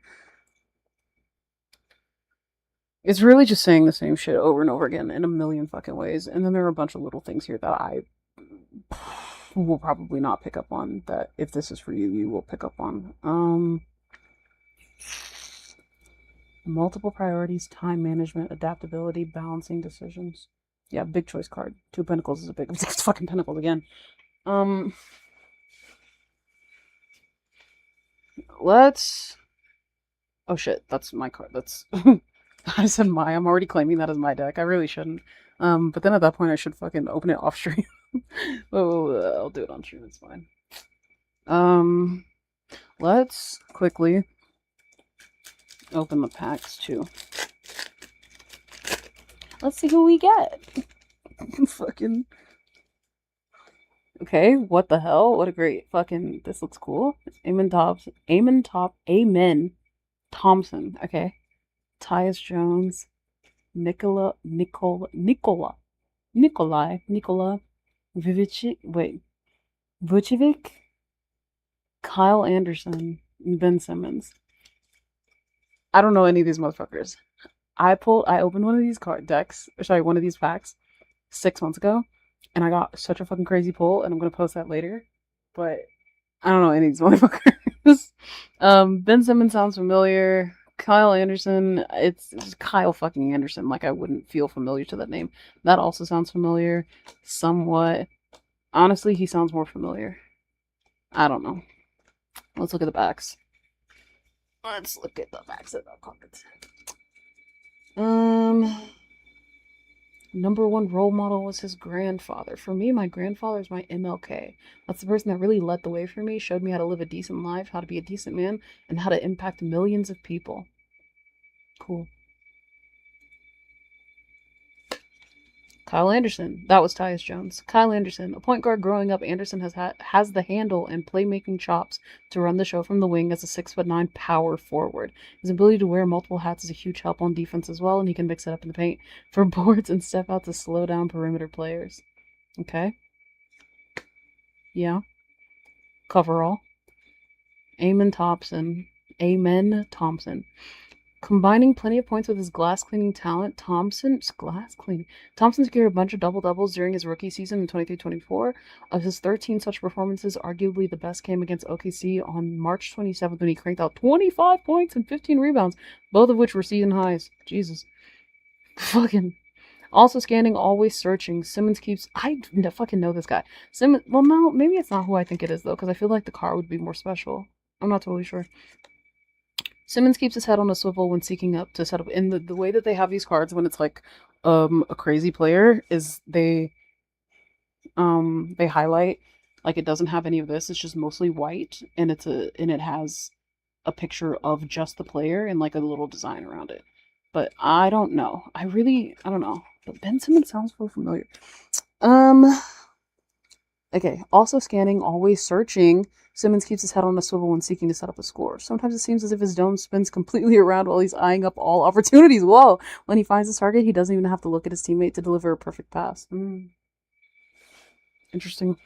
C: It's really just saying the same shit over and over again in a million fucking ways. And then there are a bunch of little things here that I will probably not pick up on, that if this is for you, you will pick up on. Multiple priorities, time management, adaptability, balancing decisions. Yeah, big choice card. Two of Pentacles is a big... It's fucking Pentacles again. Let's... Oh shit, that's my card. That's... I said my. I'm already claiming that as my deck. I really shouldn't. But then at that point I should fucking open it off stream. I'll do it on stream, it's fine. Let's quickly open the packs too. Let's see who we get. Fucking. Okay, what the hell? What a great fucking. This looks cool. Amen Thompson. Okay. Tyus Jones. Nikolai Vucevic. Kyle Anderson. And Ben Simmons. I don't know any of these motherfuckers. I opened one of these one of these packs 6 months ago, and I got such a fucking crazy pull, and I'm gonna post that later, but I don't know any of these motherfuckers. Ben Simmons sounds familiar. Kyle Anderson, it's Kyle fucking Anderson, like I wouldn't feel familiar to that name. That also sounds familiar, somewhat. Honestly, he sounds more familiar. I don't know. Let's look at the backs. Let's look at the backs of the cards. Number one role model was his grandfather. For me, my grandfather is my MLK. That's the person that really led the way for me, showed me how to live a decent life, how to be a decent man, and how to impact millions of people. Cool. Kyle Anderson. That was Tyus Jones. Kyle Anderson. A point guard growing up, Anderson has the handle and playmaking chops to run the show from the wing as a 6'9" power forward. His ability to wear multiple hats is a huge help on defense as well, and he can mix it up in the paint for boards and step out to slow down perimeter players. Okay. Yeah. Coverall. Amen Thompson. Combining plenty of points with his glass cleaning talent, Thompson secured a bunch of double-doubles during his rookie season in 23-24. Of his 13 such performances, arguably the best came against OKC on March 27th when he cranked out 25 points and 15 rebounds, both of which were season highs. Jesus. Fucking. Also scanning, always searching. Simmons keeps... I fucking know this guy. Simmons... Well, no, maybe it's not who I think it is, though, because I feel like the car would be more special. I'm not totally sure. Simmons keeps his head on a swivel when seeking up to set up. In the way that they have these cards when it's like a crazy player is they highlight like it doesn't have any of this. It's just mostly white and it has a picture of just the player and like a little design around it. But I don't know. I don't know. But Ben Simmons sounds so familiar. Okay. Also scanning, always searching. Simmons keeps his head on a swivel when seeking to set up a score. Sometimes it seems as if his dome spins completely around while he's eyeing up all opportunities. Whoa! When he finds his target, he doesn't even have to look at his teammate to deliver a perfect pass. Interesting.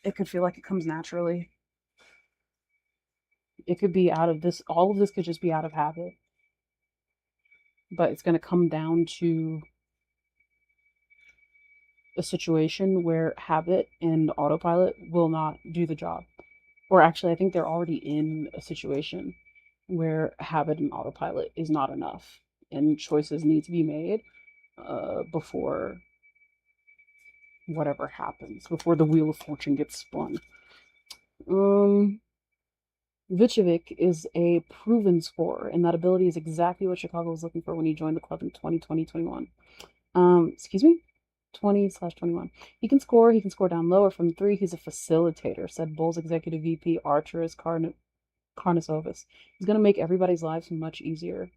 C: It could feel like it comes naturally. It could be out of this. All of this could just be out of habit. But it's going to come down to a situation where habit and autopilot will not do the job. Or actually, I think they're already in a situation where habit and autopilot is not enough. And choices need to be made before whatever happens. Before the Wheel of Fortune gets spun. Vucevic is a proven scorer, and that ability is exactly what Chicago was looking for when he joined the club in 2020-21. 20/21. He can score down low or from three. He's a facilitator, said Bulls executive VP Arturas Karnisovas. He's going to make everybody's lives much easier.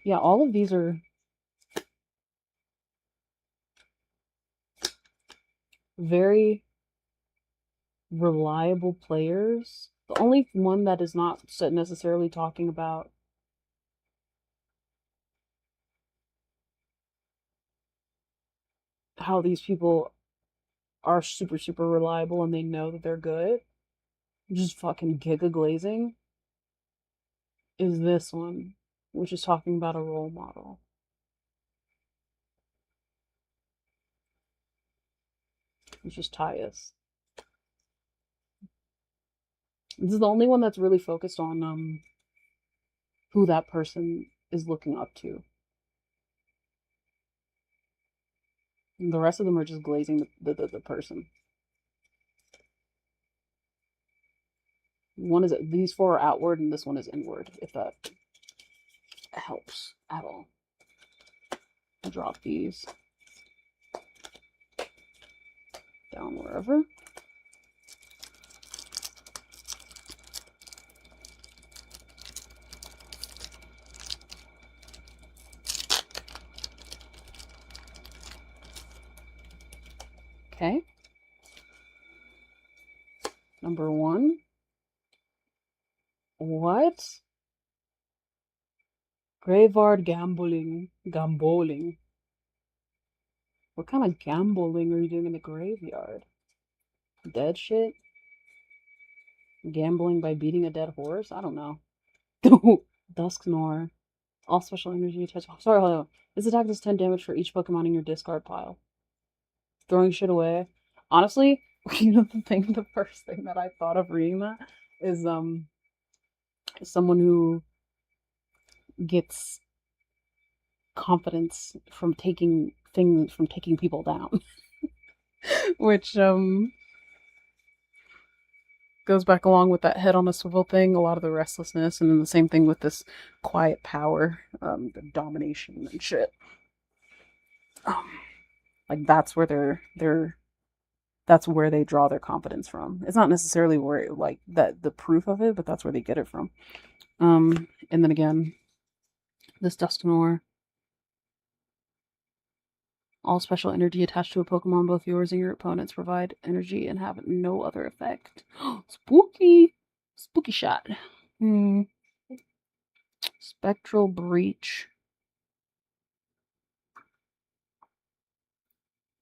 C: Yeah, all of these are very reliable players. The only one that is not necessarily talking about how these people are super, super reliable and they know that they're good, just fucking giga glazing, is this one, which is talking about a role model. Which is Tyus. This is the only one that's really focused on who that person is looking up to. And the rest of them are just glazing the person. One is these four are outward, and this one is inward. If that helps at all. I'll drop these down wherever. Okay. Number one. What? Graveyard gambling. Gamboling. What kind of gambling are you doing in the graveyard? Dead shit? Gambling by beating a dead horse? I don't know. Dusknoir. All special energy attached. Sorry, hold on. This attack does 10 damage for each Pokemon in your discard pile. Throwing shit away. Honestly, you know the first thing that I thought of reading that is someone who gets confidence from taking people down. Which goes back along with that head on a swivel thing, a lot of the restlessness, and then the same thing with this quiet power, the domination and shit. Like that's where that's where they draw their confidence from. It's not necessarily where like that the proof of it, but that's where they get it from. And then again, this Dusknoir. All special energy attached to a Pokemon, both yours and your opponent's, provide energy and have no other effect. Spooky! Spooky shot. Spectral Breach.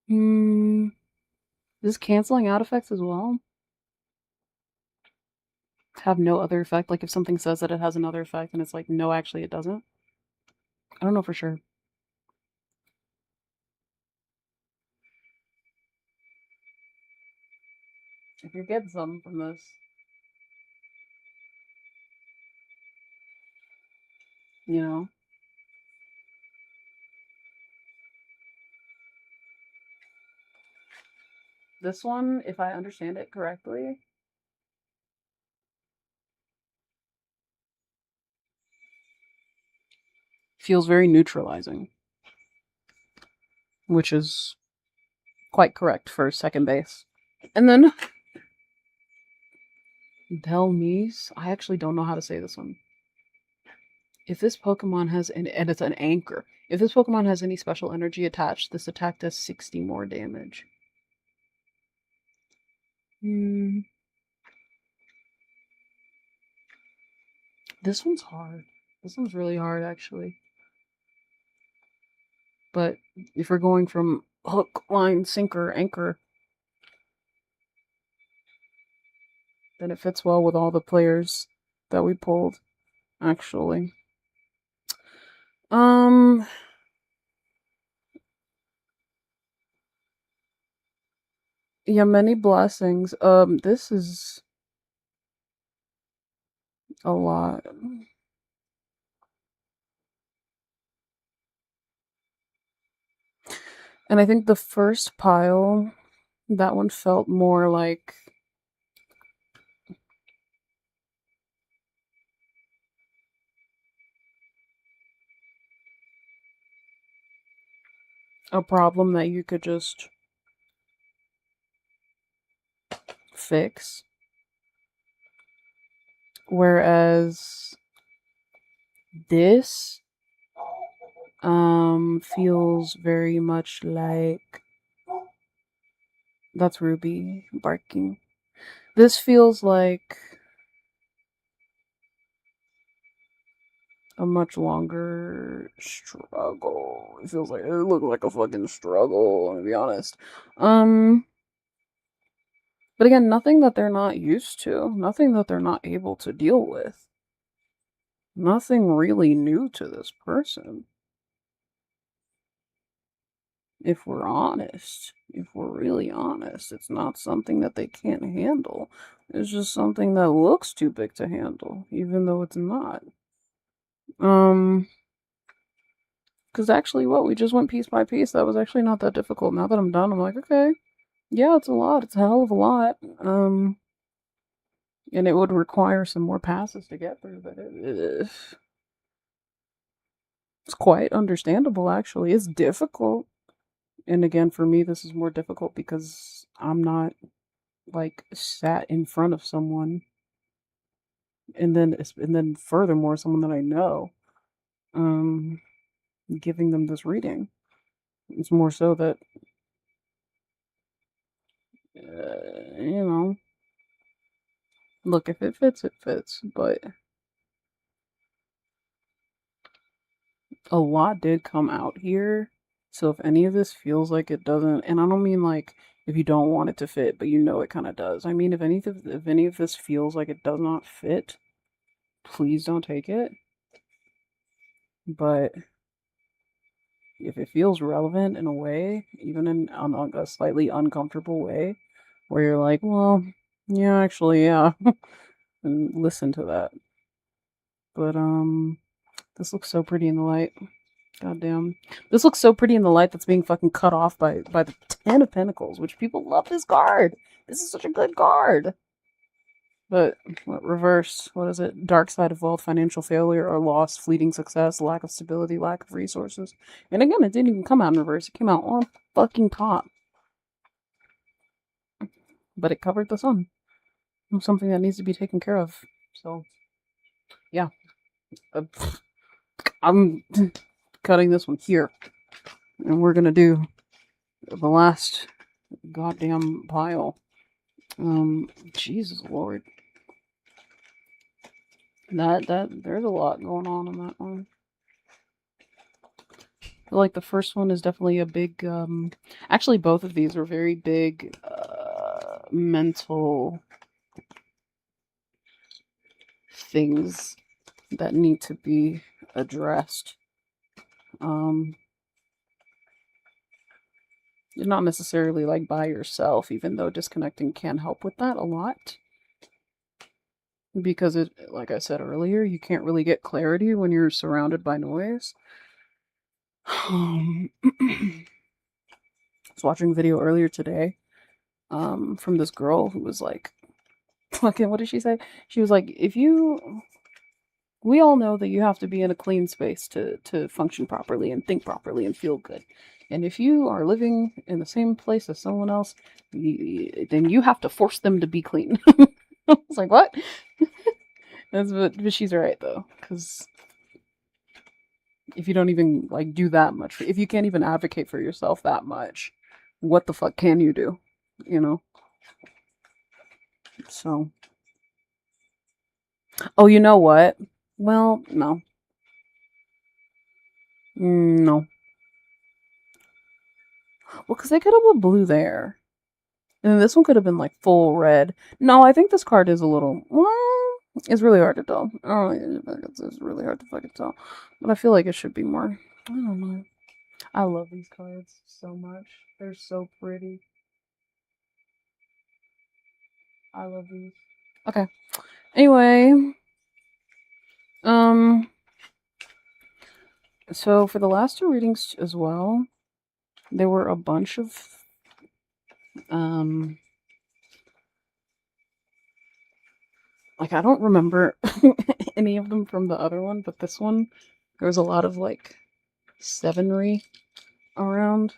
C: Is this canceling out effects as well? have no other effect? Like if something says that it has another effect and it's like, no, actually it doesn't? I don't know for sure. If you're getting something from this. You know? This one, if I understand it correctly, feels very neutralizing. Which is quite correct for second base. And then Delmise, I actually don't know how to say this one. If this Pokemon has and it's an anchor. If this Pokemon has any special energy attached, this attack does 60 more damage. This one's hard. This one's really hard, actually. But if we're going from hook, line, sinker, anchor, then it fits well with all the players that we pulled, actually. Yeah, many blessings. This is a lot. And I think the first pile, that one felt more like a problem that you could just fix. Whereas this feels very much like that's Ruby barking. This feels like a much longer struggle. It feels like it looks like a fucking struggle, to be honest. But again, nothing that they're not used to, nothing that they're not able to deal with. Nothing really new to this person. If we're honest, if we're really honest, it's not something that they can't handle. It's just something that looks too big to handle, even though it's not. Because actually, we just went piece by piece. That was actually not that difficult. Now that I'm done, I'm like, okay, yeah, it's a lot. It's a hell of a lot. And it would require some more passes to get through, but it's quite understandable, actually. It's difficult. And again, for me, this is more difficult because I'm not, like, sat in front of someone. And then furthermore, someone that I know, giving them this reading. It's more so that, you know, look, if it fits, it fits, but a lot did come out here. So if any of this feels like it doesn't, and I don't mean like if you don't want it to fit, but you know it kind of does. I mean, if any of this feels like it does not fit, please don't take it. But if it feels relevant in a way, even in a slightly uncomfortable way, where you're like, well, yeah, actually, yeah, and listen to that. But this looks so pretty in the light. Goddamn. This looks so pretty in the light that's being fucking cut off by the Ten of Pentacles, which people love this card. This is such a good card. But reverse, what is it? Dark side of wealth, financial failure or loss, fleeting success, lack of stability, lack of resources. And again, it didn't even come out in reverse. It came out on fucking top. But it covered the sun. Something that needs to be taken care of. So, yeah. I'm cutting this one here. And we're gonna do the last goddamn pile. Jesus Lord. There's a lot going on in that one. I feel like the first one is definitely a big, actually both of these are very big, mental things that need to be addressed. You're not necessarily like by yourself, even though disconnecting can help with that a lot. Because it, like I said earlier, you can't really get clarity when you're surrounded by noise. I was watching a video earlier today, from this girl who was like, fucking, what did she say? She was like, we all know that you have to be in a clean space to function properly and think properly and feel good. And if you are living in the same place as someone else, then you have to force them to be clean. I was like, what? But she's right though, because if you don't even like do that much, if you can't even advocate for yourself that much, what the fuck can you do? You know? So, oh, you know what? Well, no. No. Well, because they could have put blue there. And then this one could have been like full red. No, I think this card is a little... Well, it's really hard to tell. Oh, it's really hard to fucking tell. But I feel like it should be more. I don't know. I love these cards so much. They're so pretty. I love these. Okay. Anyway. So for the last two readings as well, there were a bunch of like I don't remember any of them from the other one, but this one there was a lot of like sevenry around.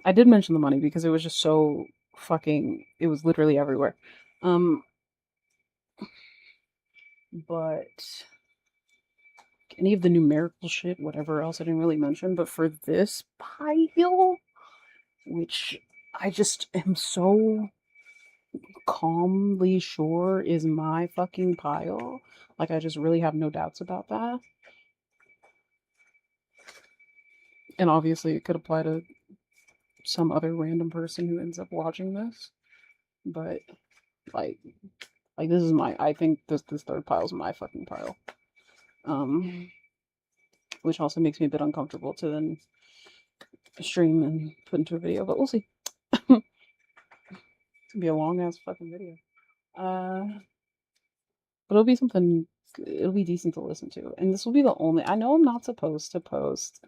C: I did mention the money because it was just so fucking, it was literally everywhere. But any of the numerical shit, whatever else I didn't really mention, but for this pile, which I just am so calmly sure is my fucking pile, like I just really have no doubts about that. And obviously it could apply to some other random person who ends up watching this, but like this is my, I think this third pile is my fucking pile. Which also makes me a bit uncomfortable to then stream and put into a video, but we'll see. It's gonna be a long ass fucking video. But it'll be something, it'll be decent to listen to. And this will be the only, I know I'm not supposed to post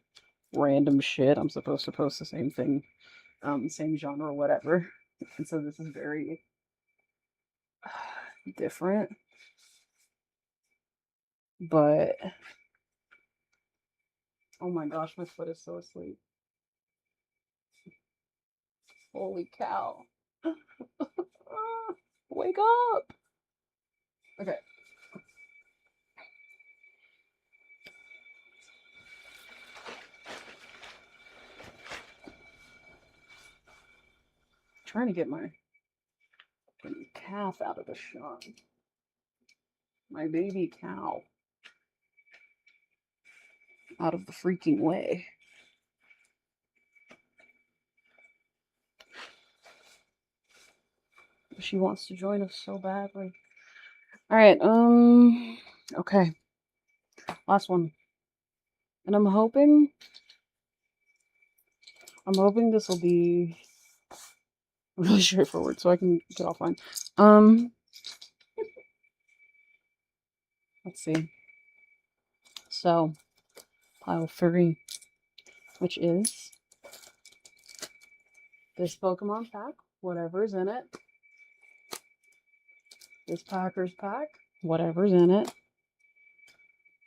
C: random shit. I'm supposed to post the same thing, same genre, whatever. And so this is very different. But oh my gosh, my foot is so asleep. Holy cow. Wake up. Okay. Trying to get my calf out of the shot. My baby cow out of the freaking way. She wants to join us so badly. Alright, okay. Last one. And I'm hoping this will be really straightforward so I can get offline. Let's see. So, pile 3, which is this Pokemon pack, whatever's in it. This Packers pack, whatever's in it.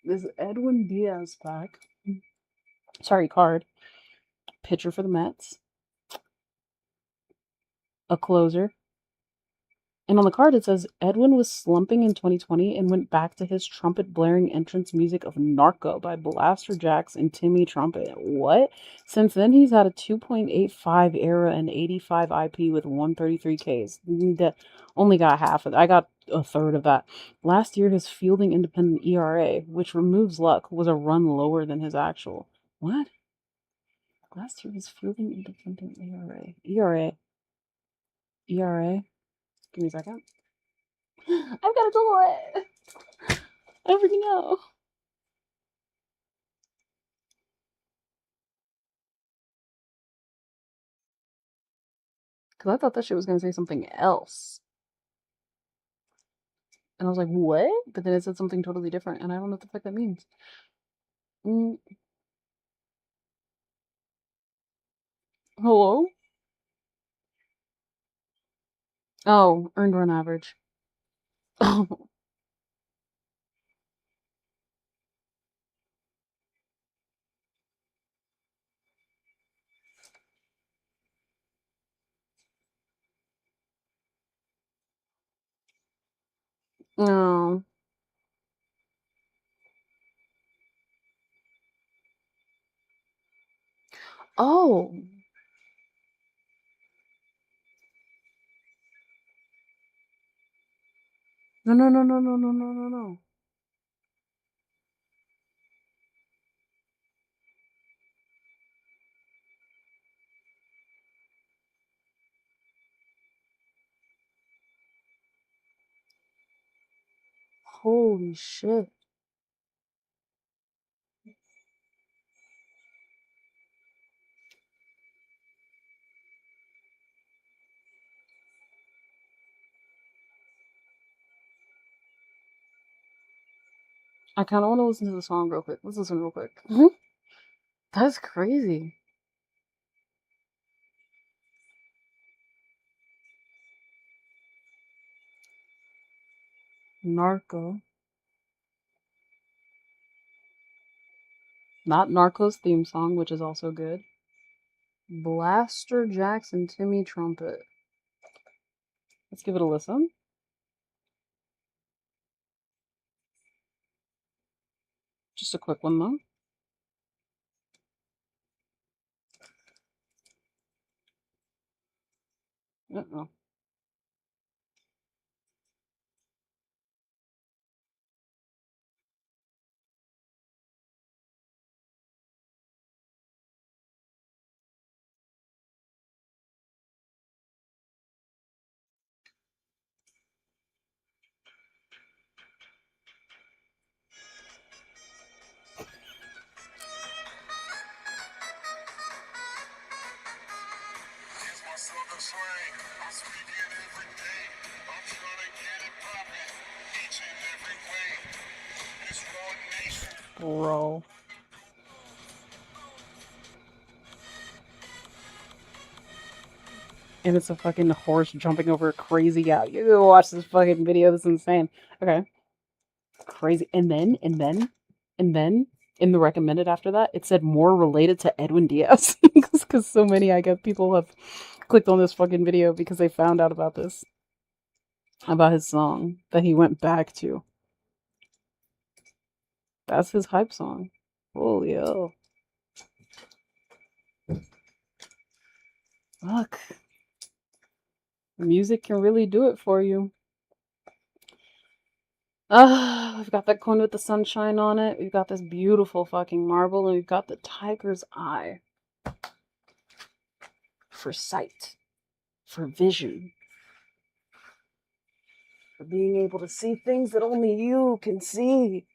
C: This Edwin Diaz pack. Sorry, card. Pitcher for the Mets. A closer. And on the card it says, Edwin was slumping in 2020 and went back to his trumpet-blaring entrance music of Narco by Blaster Jacks and Timmy Trumpet. What? Since then, he's had a 2.85 ERA and 85 IP with 133 Ks. Only got half of that. I got a third of that. Last year, his fielding independent ERA, which removes luck, was a run lower than his actual. What? Last year, his fielding independent ERA. ERA. Give me a second. I've got to do it. I freaking know. Because I thought that shit was going to say something else. And I was like, what? But then it said something totally different, and I don't know what the fuck that means. Hello? Oh, earned run average. Oh. No. Oh. No, no, no, no, no, no, no, no, no. Holy shit. I kind of want to listen to the song real quick. Let's listen real quick. That's crazy. Narco. Not Narco's theme song, which is also good. Blaster Jackson Timmy Trumpet. Let's give it a listen. Just a quick one, though. Uh-oh. Bro. And it's a fucking horse jumping over a crazy guy. You go watch this fucking video. This is insane. Okay. Crazy. And then, in the recommended after that, it said more related to Edwin Diaz. Because so many, I guess, people have clicked on this fucking video because they found out about this. About his song that he went back to. That's his hype song. Holy hell. Fuck. Music can really do it for you. We've got that coin with the sunshine on it. We've got this beautiful fucking marble, and we've got the tiger's eye. For sight. For vision. For being able to see things that only you can see.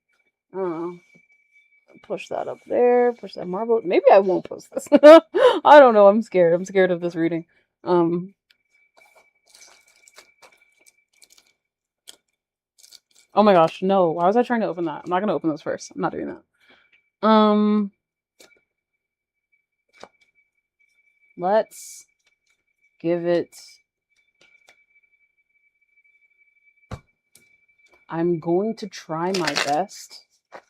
C: Push that up there. Push that marble. Maybe I won't post this. I don't know. I'm scared. I'm scared of this reading. Oh my gosh, no. Why was I trying to open that? I'm not gonna open this first. I'm not doing that. Let's give it... I'm going to try my best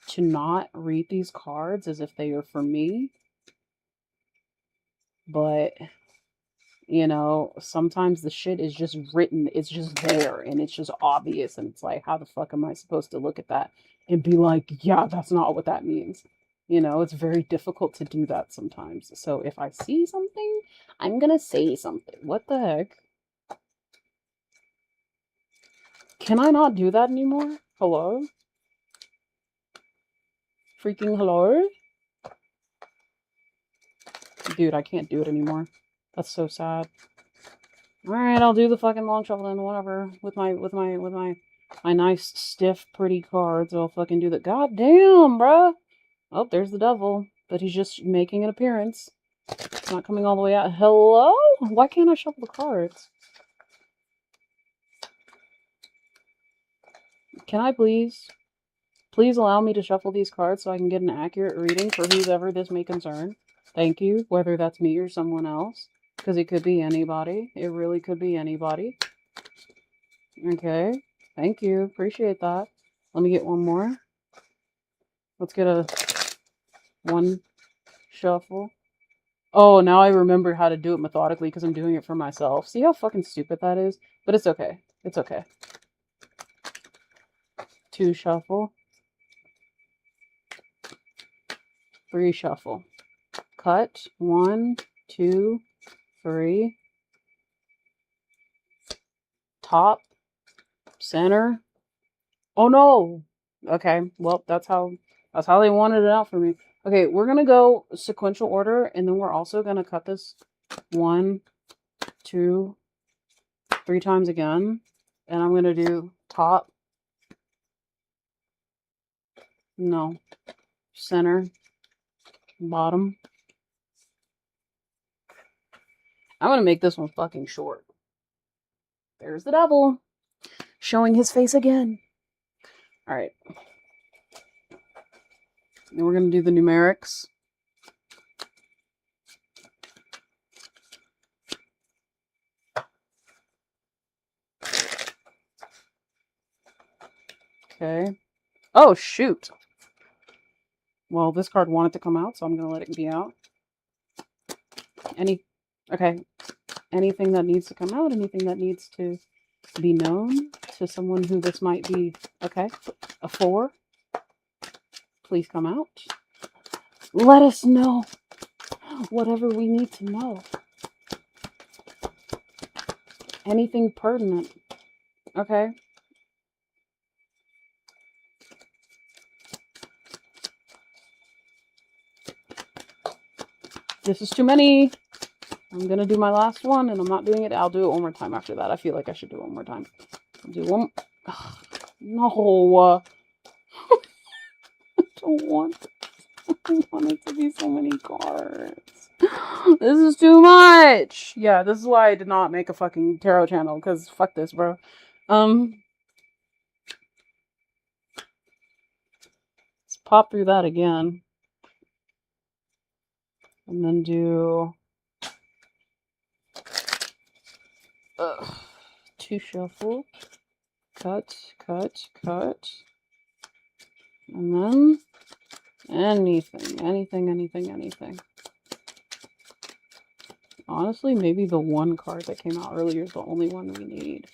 C: to not read these cards as if they are for me. But... you know, sometimes the shit is just written, it's just there, and it's just obvious, and it's like, how the fuck am I supposed to look at that and be like, yeah, that's not what that means? You know, it's very difficult to do that sometimes. So if I see something, I'm gonna say something. What the heck? Can I not do that anymore? Hello? Freaking hello? Dude, I can't do it anymore. That's so sad. Alright, I'll do the fucking long shuffle then, whatever. With my my nice, stiff, pretty cards. I'll fucking do that. God damn, bruh. Oh, there's the devil. But he's just making an appearance. It's not coming all the way out. Hello? Why can't I shuffle the cards? Can I please allow me to shuffle these cards so I can get an accurate reading for whoever this may concern? Thank you. Whether that's me or someone else. Because it could be anybody. It really could be anybody. Okay. Thank you. Appreciate that. Let me get one more. Let's get a one shuffle. Oh, now I remember how to do it methodically because I'm doing it for myself. See how fucking stupid that is? But it's okay. It's okay. 2 shuffle. 3 shuffle. Cut. 1, 2, 3. Top. Center. Oh no! Okay, well, that's how they wanted it out for me. Okay, we're gonna go sequential order, and then we're also gonna cut this 1, 2, 3 times again. And I'm gonna do top. No. Center. Bottom. I'm gonna make this one fucking short. There's the devil. Showing his face again. Alright. Then we're gonna do the numerics. Okay. Oh, shoot. Well, this card wanted to come out, so I'm going to let it be out. Okay. Anything that needs to come out, anything that needs to be known to someone who this might be. Okay. A 4. Please come out. Let us know whatever we need to know. Anything pertinent. Okay. This is too many. I'm going to do my last one, and I'm not doing it. I'll do it one more time after that. I feel like I should do it one more time. I'll do one. Ugh, no. I don't want it to be so many cards. This is too much. Yeah, this is why I did not make a fucking tarot channel, because fuck this, bro. Let's pop through that again. And then do 2 shuffle. Cut, cut, cut. And then anything. Honestly, maybe the one card that came out earlier is the only one we need.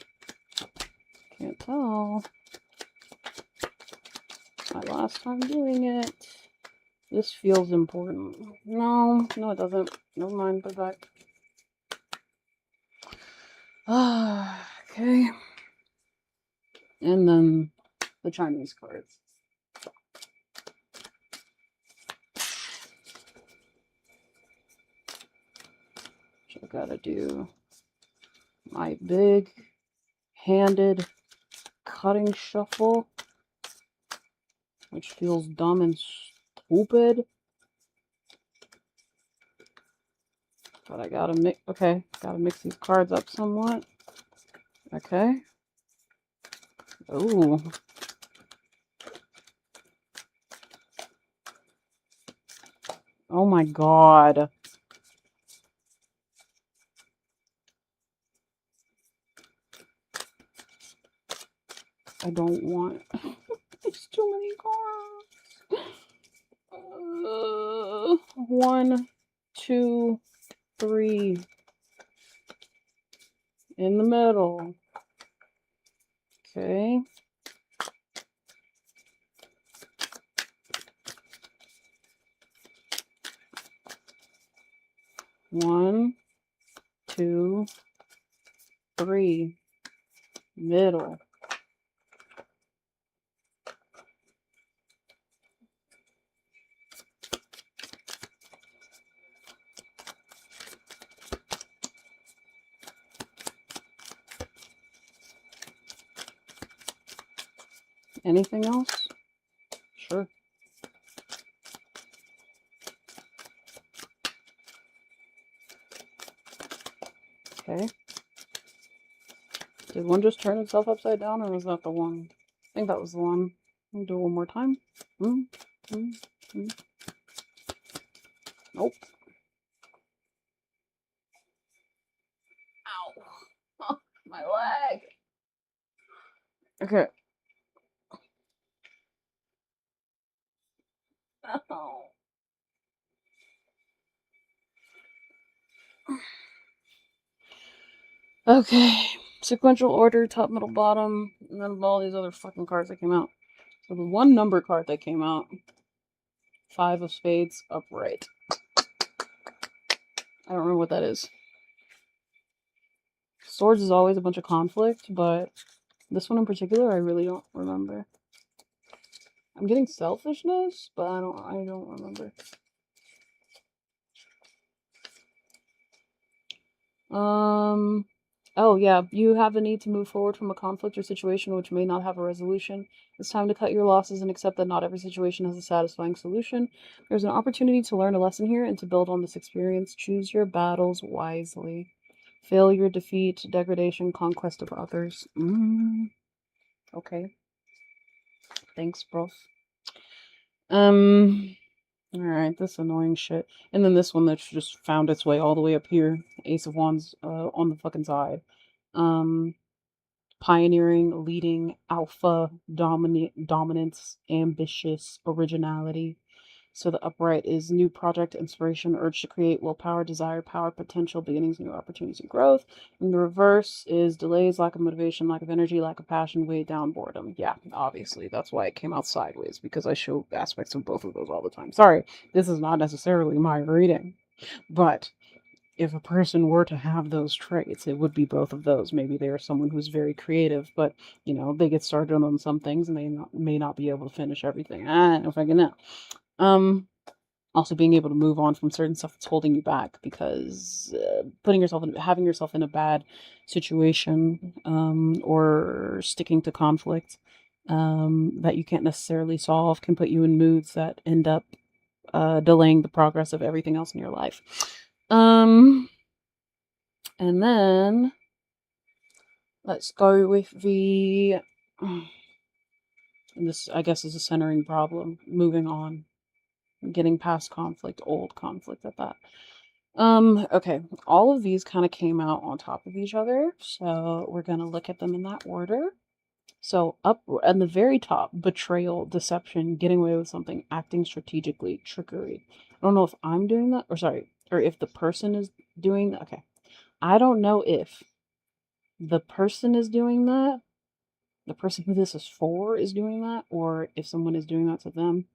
C: Can't tell. My last time doing it. This feels important. No, it doesn't. Never mind, put it back. Okay. And then the Chinese cards. So I gotta do my big handed cutting shuffle, which feels dumb and stupid. But I gotta mix. Okay, gotta mix these cards up somewhat. Okay. Ooh. Oh my god. I don't want. There's too many cards. 1, 2, 3. In the middle. Okay. One, 2, 3. Middle. Anything else? Sure. Okay. Did one just turn itself upside down, or was that the one? I think that was the one. I'll do it one more time. Nope. Ow. My leg. Okay. Oh. Okay. Sequential order, top, middle, bottom, and then all these other fucking cards that came out. So the one number card that came out, 5 of spades, upright. I don't remember what that is. Swords is always a bunch of conflict, but this one in particular, I really don't remember. I'm getting selfishness, but I don't remember. Oh yeah, you have a need to move forward from a conflict or situation which may not have a resolution. It's time to cut your losses and accept that not every situation has a satisfying solution. There's an opportunity to learn a lesson here and to build on this experience. Choose your battles wisely. Failure, defeat, degradation, conquest of others. Okay. Thanks, bro. Alright, this annoying shit. And then this one that's just found its way all the way up here. Ace of Wands on the fucking side. Pioneering, leading, alpha, dominance, ambitious, originality. So the upright is new project, inspiration, urge to create, willpower, desire, power, potential, beginnings, new opportunities, and growth. And the reverse is delays, lack of motivation, lack of energy, lack of passion, weighed down, boredom. Yeah, obviously. That's why it came out sideways, because I show aspects of both of those all the time. Sorry, this is not necessarily my reading. But if a person were to have those traits, it would be both of those. Maybe they are someone who's very creative, but, you know, they get started on some things and they may not be able to finish everything. I don't know if I can know. Also being able to move on from certain stuff that's holding you back, because having yourself in a bad situation, or sticking to conflict, that you can't necessarily solve can put you in moods that end up, delaying the progress of everything else in your life. And then let's go with the, and this, I guess, is a centering problem. Moving on. Getting past conflict, old conflict at that. Okay. All of these kind of came out on top of each other, so we're gonna look at them in that order. So up at the very top, betrayal, deception, getting away with something, acting strategically, trickery. I don't know if I'm doing that, or if the person is doing that. Okay. I don't know if the person is doing that, the person who this is for is doing that, or if someone is doing that to them.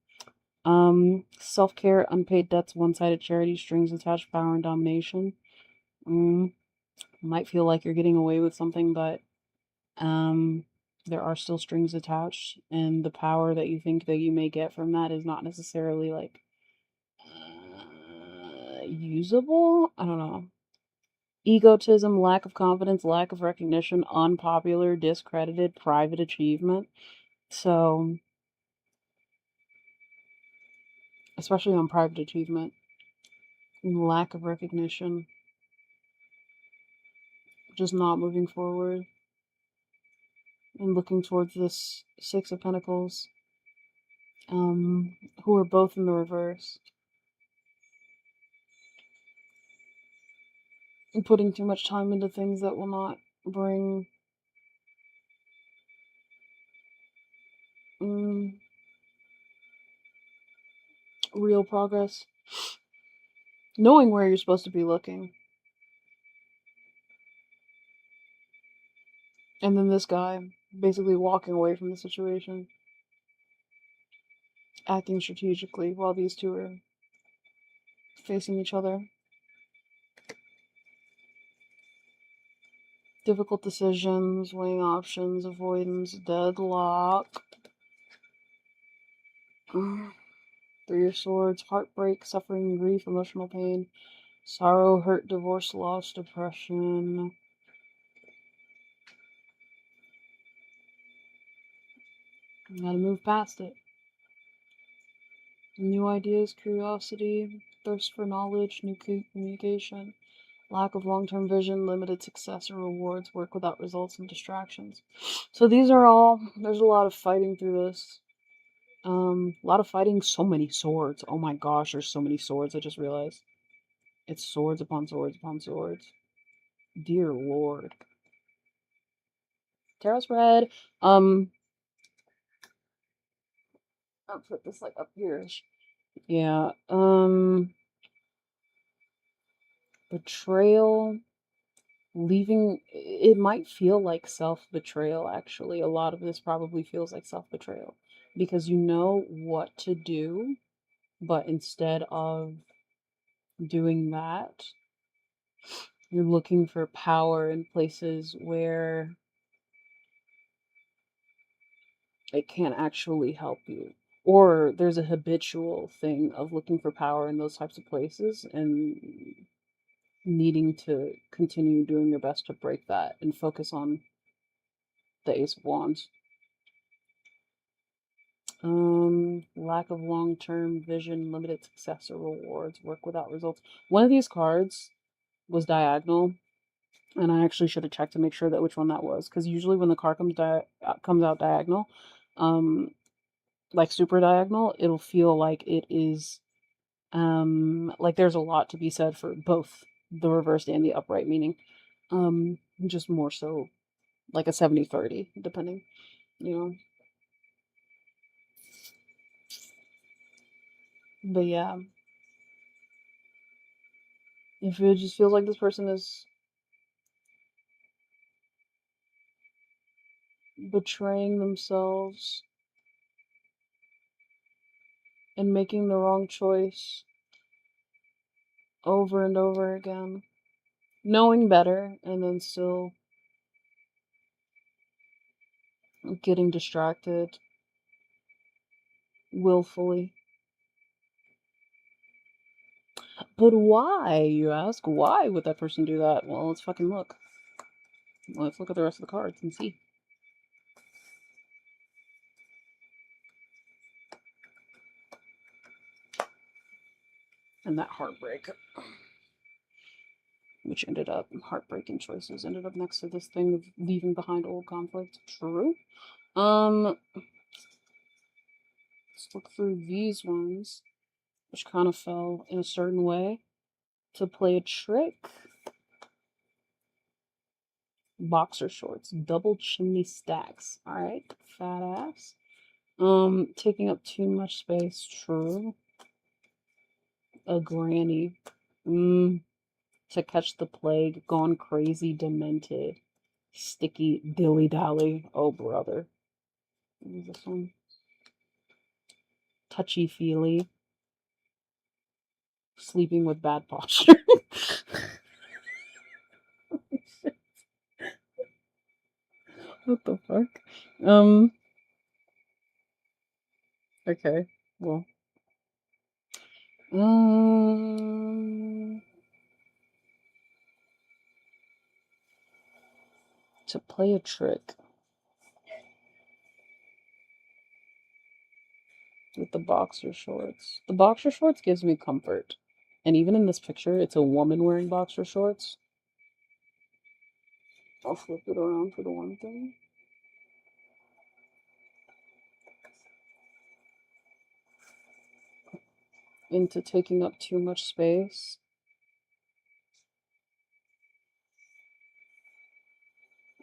C: Self-care, unpaid debts, one-sided charity, strings attached, power and domination. Might feel like you're getting away with something, but there are still strings attached, and the power that you think that you may get from that is not necessarily like usable. I don't know. Egotism, lack of confidence, lack of recognition, unpopular, discredited, private achievement. So, especially on private achievement, lack of recognition, just not moving forward, and looking towards this Six of Pentacles, who are both in the reverse. And putting too much time into things that will not bring real progress. Knowing where you're supposed to be looking. And then this guy basically walking away from the situation. Acting strategically while these two are facing each other. Difficult decisions, weighing options, avoidance, deadlock. Three of Swords, heartbreak, suffering, grief, emotional pain, sorrow, hurt, divorce, loss, depression. You gotta move past it. New ideas, curiosity, thirst for knowledge, new communication, lack of long-term vision, limited success or rewards, work without results, and distractions. So these are all, there's a lot of fighting through this. A lot of fighting, so many swords. Oh my gosh, there's so many swords, I just realized. It's swords upon swords upon swords. Dear Lord. Tarot's red. I'll put this like up here. Yeah. Betrayal. Leaving. It might feel like self-betrayal, actually. A lot of this probably feels like self-betrayal. Because you know what to do, but instead of doing that, you're looking for power in places where it can't actually help you. Or there's a habitual thing of looking for power in those types of places and needing to continue doing your best to break that and focus on the Ace of Wands. Lack of long-term vision, limited success or rewards, work without results. One of these cards was diagonal, and I actually should have checked to make sure that which one that was, because usually when the card comes out diagonal, like super diagonal, it'll feel like it is, like there's a lot to be said for both the reversed and the upright meaning. Just more so like a 70-30, depending, you know. But yeah, if it just feels like this person is betraying themselves and making the wrong choice over and over again, knowing better and then still getting distracted willfully. But why, you ask? Why would that person do that? Well, let's fucking look. Let's look at the rest of the cards and see. And that heartbreak, which ended up, heartbreaking choices, ended up next to this thing of leaving behind old conflict. True. Let's look through these ones, which kind of fell in a certain way. To play a trick. Boxer shorts, double chimney stacks. Alright, fat ass. Taking up too much space. True. A granny. To catch the plague. Gone crazy, demented. Sticky, dilly dally. Oh, brother. What is this one? Touchy feely. Sleeping with bad posture. What the fuck? Okay, well. To play a trick. With the boxer shorts. The boxer shorts gives me comfort. And even in this picture, it's a woman wearing boxer shorts. I'll flip it around for the one thing. Into taking up too much space.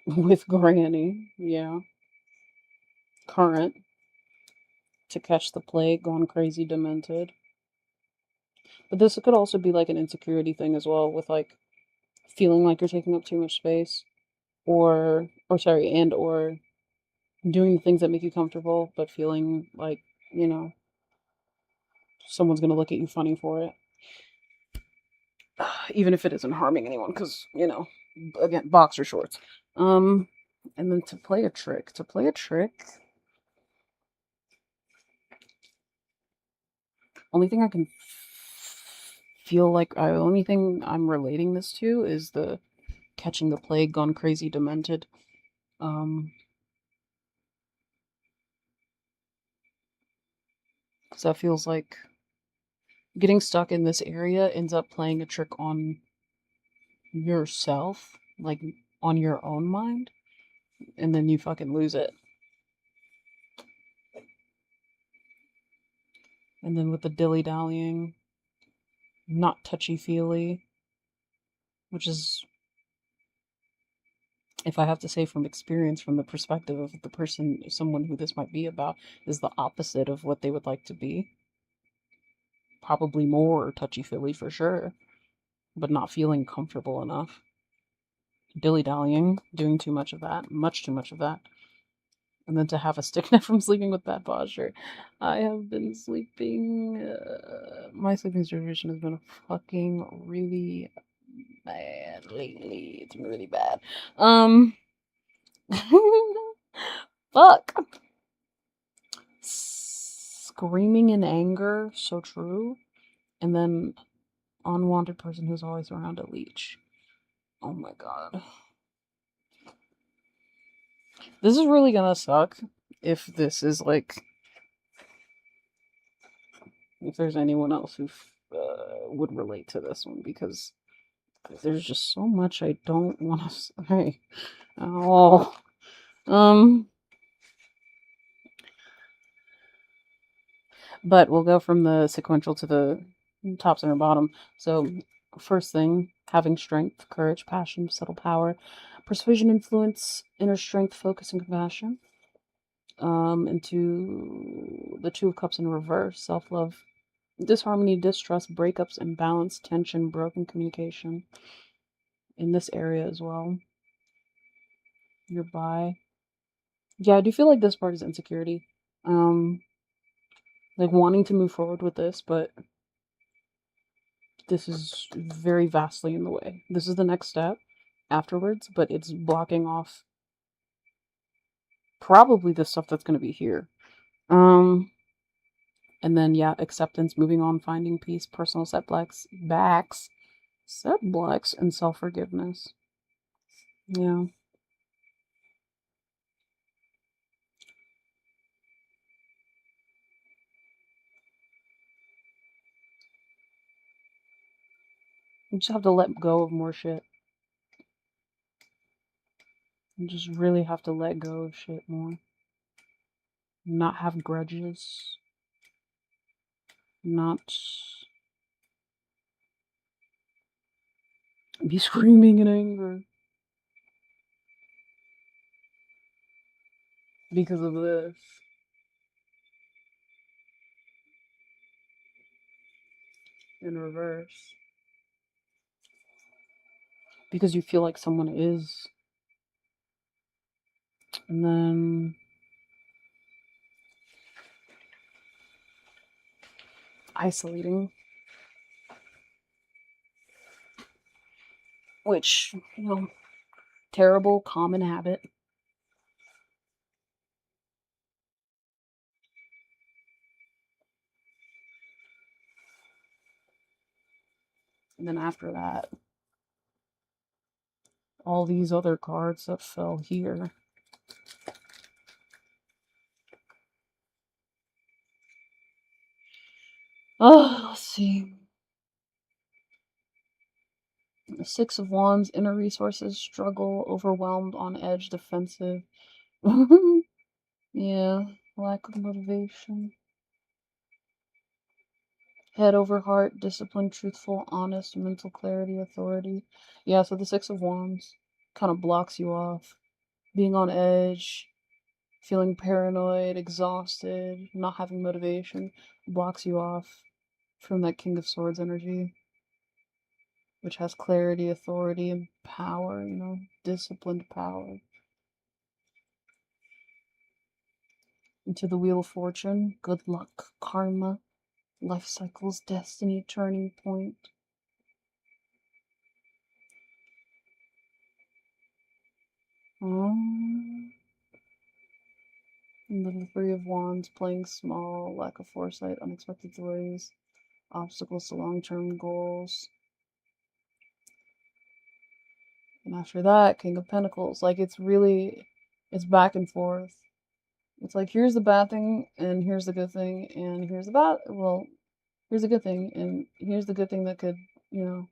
C: With Granny, yeah. Current. To catch the plague, gone crazy, demented. But this could also be like an insecurity thing as well, with like feeling like you're taking up too much space. Or doing the things that make you comfortable, but feeling like, you know, someone's gonna look at you funny for it. Even if it isn't harming anyone, because, you know, again, boxer shorts. And then to play a trick. Only thing I can feel like, only thing I'm relating this to is the catching the plague, gone crazy, demented. Because that feels like getting stuck in this area ends up playing a trick on yourself, like on your own mind, and then you fucking lose it. And then with the dilly-dallying, not touchy-feely, which is, if I have to say from experience, from the perspective of the person, someone who this might be about, is the opposite of what they would like to be. Probably more touchy-feely for sure, but not feeling comfortable enough. Dilly-dallying, doing too much of that, much too much of that. And then to have a stick neck from sleeping with bad posture. I have been sleeping, my sleeping situation has been fucking really bad lately. It's been really bad. Fuck. Screaming in anger, so true. And then unwanted person who's always around a leech. Oh my god. This is really gonna suck if this is like, if there's anyone else who would relate to this one, because there's just so much I don't want to say. Oh. But we'll go from the sequential to the top, center, bottom. So, first thing, having strength, courage, passion, subtle power, persuasion, influence, inner strength, focus, and compassion. Into the Two of Cups in reverse, self-love, disharmony, distrust, breakups, imbalance, tension, broken communication. In this area as well. You're bi. Yeah, I do feel like this part is insecurity. Like wanting to move forward with this, but this is very vastly in the way. This is the next step afterwards, but it's blocking off probably the stuff that's going to be here. And then, yeah, acceptance, moving on, finding peace, personal setbacks, and self-forgiveness. Yeah. You just have to let go of more shit. You just really have to let go of shit more. Not have grudges. Not be screaming in anger because of this. In reverse. Because you feel like someone is. And then isolating. Which, you know, terrible common habit. And then after that, all these other cards that fell here. Oh, let's see. The Six of Wands, inner resources, struggle, overwhelmed, on edge, defensive. Yeah, lack of motivation. Head over heart, disciplined, truthful, honest, mental clarity, authority. Yeah, so the Six of Wands kind of blocks you off. Being on edge, feeling paranoid, exhausted, not having motivation, blocks you off from that King of Swords energy, which has clarity, authority, and power, you know, disciplined power. Into the Wheel of Fortune, good luck, karma, life cycles, destiny, turning point. And then the Three of Wands, playing small, lack of foresight, unexpected delays, obstacles to long-term goals. And after that, King of Pentacles. Like, it's back and forth. It's like, here's the bad thing, and here's the good thing, and here's the bad, well, here's the good thing, and here's the good thing that could, you know,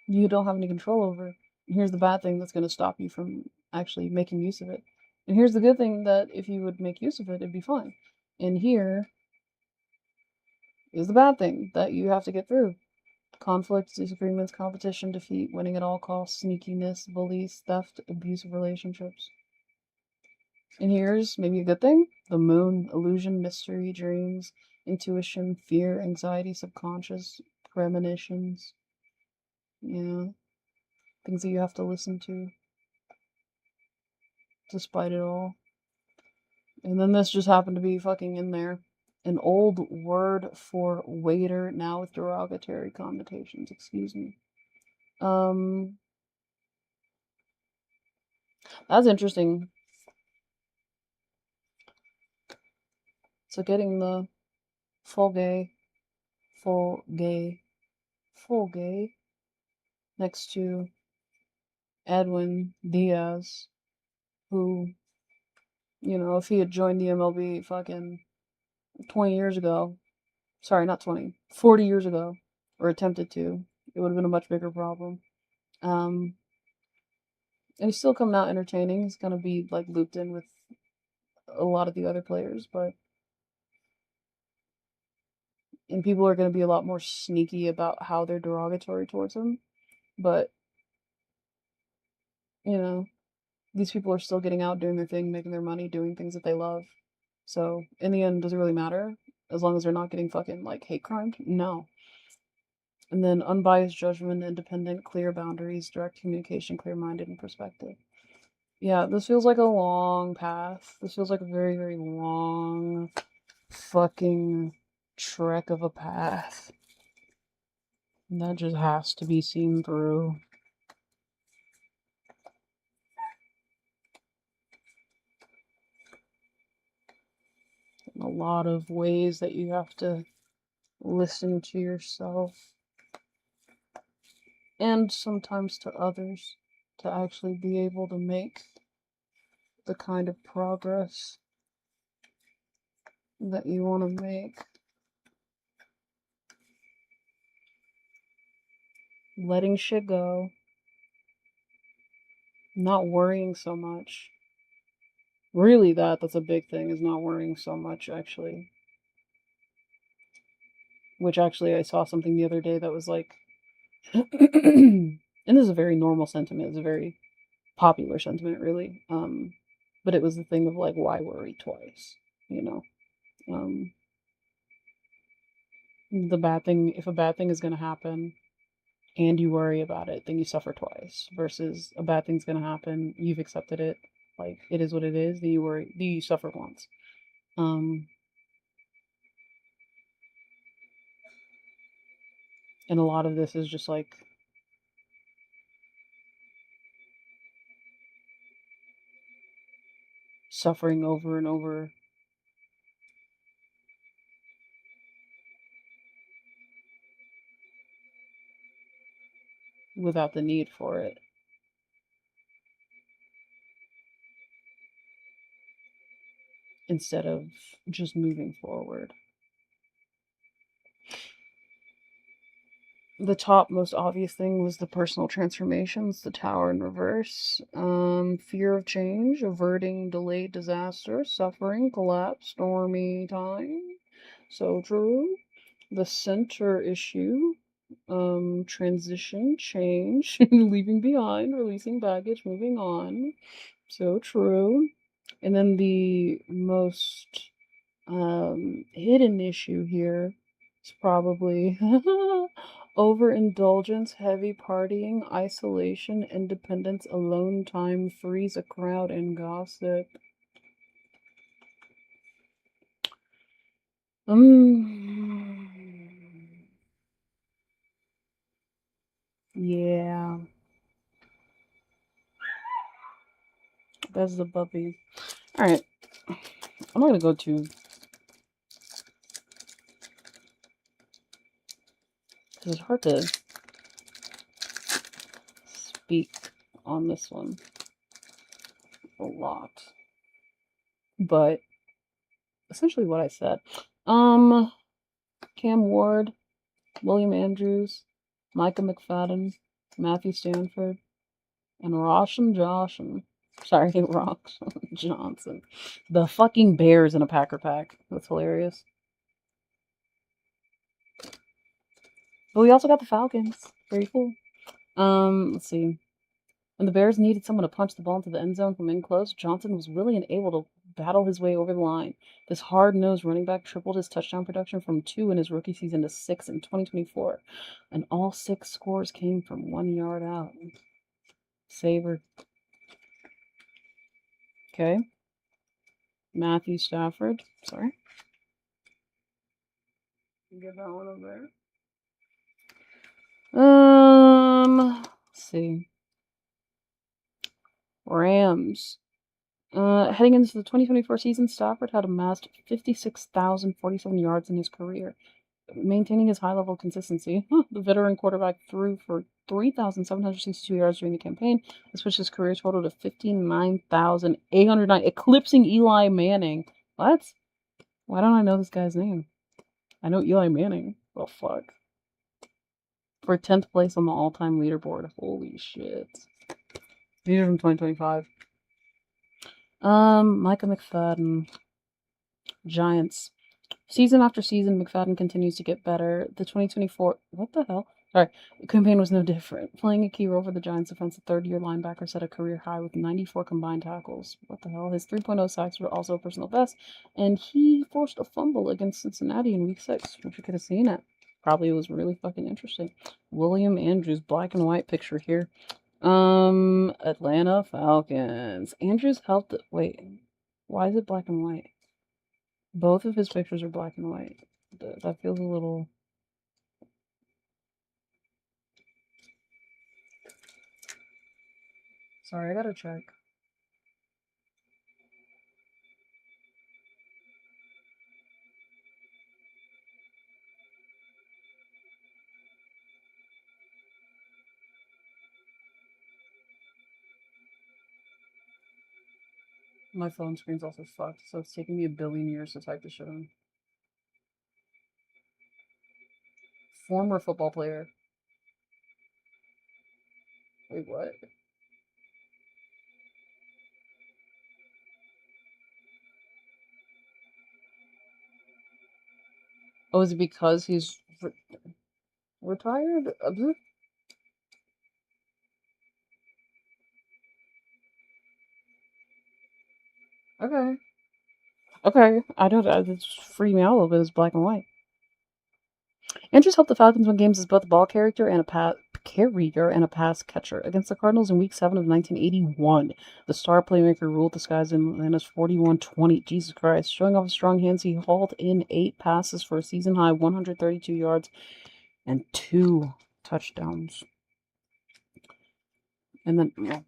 C: you don't have any control over. And here's the bad thing that's going to stop you from actually making use of it. And here's the good thing that if you would make use of it, it'd be fine. And here is the bad thing that you have to get through. Conflicts, disagreements, competition, defeat, winning at all costs, sneakiness, bullies, theft, abusive relationships. And here's maybe a good thing: the moon, illusion, mystery, dreams, intuition, fear, anxiety, subconscious, premonitions. Yeah. Things that you have to listen to, despite it all. And then this just happened to be fucking in there. An old word for waiter, now with derogatory connotations, excuse me. That's interesting. So getting the full gay next to Edwin Diaz, who, you know, if he had joined the MLB fucking 20 years ago, sorry, not 20, 40 years ago, or attempted to, it would have been a much bigger problem. And he's still coming out entertaining. He's gonna be like looped in with a lot of the other players, and people are gonna be a lot more sneaky about how they're derogatory towards him. But, you know, these people are still getting out, doing their thing, making their money, doing things that they love. So in the end, does it really matter? As long as they're not getting fucking like hate crimed? No. And then unbiased judgment, independent, clear boundaries, direct communication, clear-minded, and perspective. Yeah, this feels like a long path. This feels like a very, very long fucking trek of a path. And that just has to be seen through. In a lot of ways that you have to listen to yourself and sometimes to others to actually be able to make the kind of progress that you want to make. Letting shit go. Not worrying so much. Really, that's a big thing, is not worrying so much, actually. Which, actually, I saw something the other day that was like... and this is a very normal sentiment. It's a very popular sentiment, really. But it was the thing of, like, why worry twice? You know? The bad thing... If a bad thing is going to happen and you worry about it, then you suffer twice. Versus a bad thing's going to happen, you've accepted it, like, it is what it is, then you suffer once. And a lot of this is just like suffering over and over. Without the need for it. Instead of just moving forward. The top most obvious thing was the personal transformations, the tower in reverse, fear of change, averting delayed disaster, suffering, collapse, stormy time. So true. The center issue, transition, change, leaving behind, releasing baggage, moving on. So true. And then the most hidden issue here is probably overindulgence, heavy partying, isolation, independence, alone time, freeze a crowd, and gossip. Yeah. That's the puppy. Alright. I'm not gonna go to... It's hard to speak on this one a lot. but essentially what I said. Cam Ward, William Andrews, Micah McFadden, Matthew Stanford, and Rosham Johnson. The fucking Bears in a Packer pack. That's hilarious. But we also got the Falcons. Very cool. Let's see. When the Bears needed someone to punch the ball into the end zone from in close, Johnson was willing and able to battle his way over the line. This hard-nosed running back tripled his touchdown production from 2 in his rookie season to 6 in 2024. And all 6 scores came from 1 yard out. Saber. Okay. Matthew Stafford. Sorry. Get that one over there. Let's see. Rams. Heading into the 2024 season, Stafford had amassed 56,047 yards in his career. Maintaining his high level of consistency, the veteran quarterback threw for 3,762 yards during the campaign. This pushed his career total to 59,809, eclipsing Eli Manning. What? Why don't I know this guy's name? I know Eli Manning. Oh, fuck. For 10th place on the all-time leaderboard. Holy shit. These are from 2025. Micah McFadden. Giants. Season after season, McFadden continues to get better. The 2024... What the hell? Sorry. The campaign was no different. Playing a key role for the Giants defense, the third-year linebacker set a career high with 94 combined tackles. What the hell? His 3.0 sacks were also a personal best, and he forced a fumble against Cincinnati in Week 6, which you could have seen it. Probably was really fucking interesting. William Andrews, black and white picture here. Atlanta Falcons. Andrews helped... Wait. Why is it black and white? Both of his pictures are black and white. That feels a little... Sorry, I gotta check. My phone screen's also fucked, so it's taking me a billion years to type this shit in. Former football player. Wait, what? Oh, is it because he's retired? Okay. Okay. I don't... It's freaking me out a little bit. It's black and white. Andrews helped the Falcons win games as both a ball carrier and a pass catcher. Against the Cardinals in Week 7 of 1981, the star playmaker ruled the skies in Atlanta's 41-20. Jesus Christ. Showing off his strong hands, he hauled in 8 passes for a season-high 132 yards and 2 touchdowns. And then... Yeah.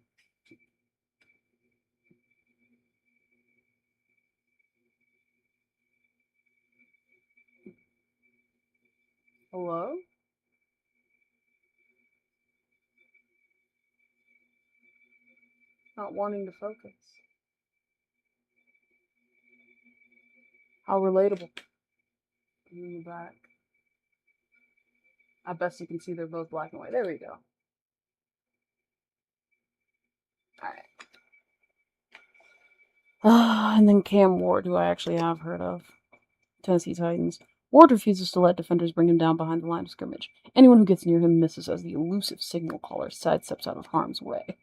C: Hello? Not wanting to focus. How relatable. In the back. I best you can see they're both black and white. There we go. Alright. And then Cam Ward, who I actually have heard of. Tennessee Titans. Ward refuses to let defenders bring him down behind the line of scrimmage. Anyone who gets near him misses as the elusive signal caller sidesteps out of harm's way.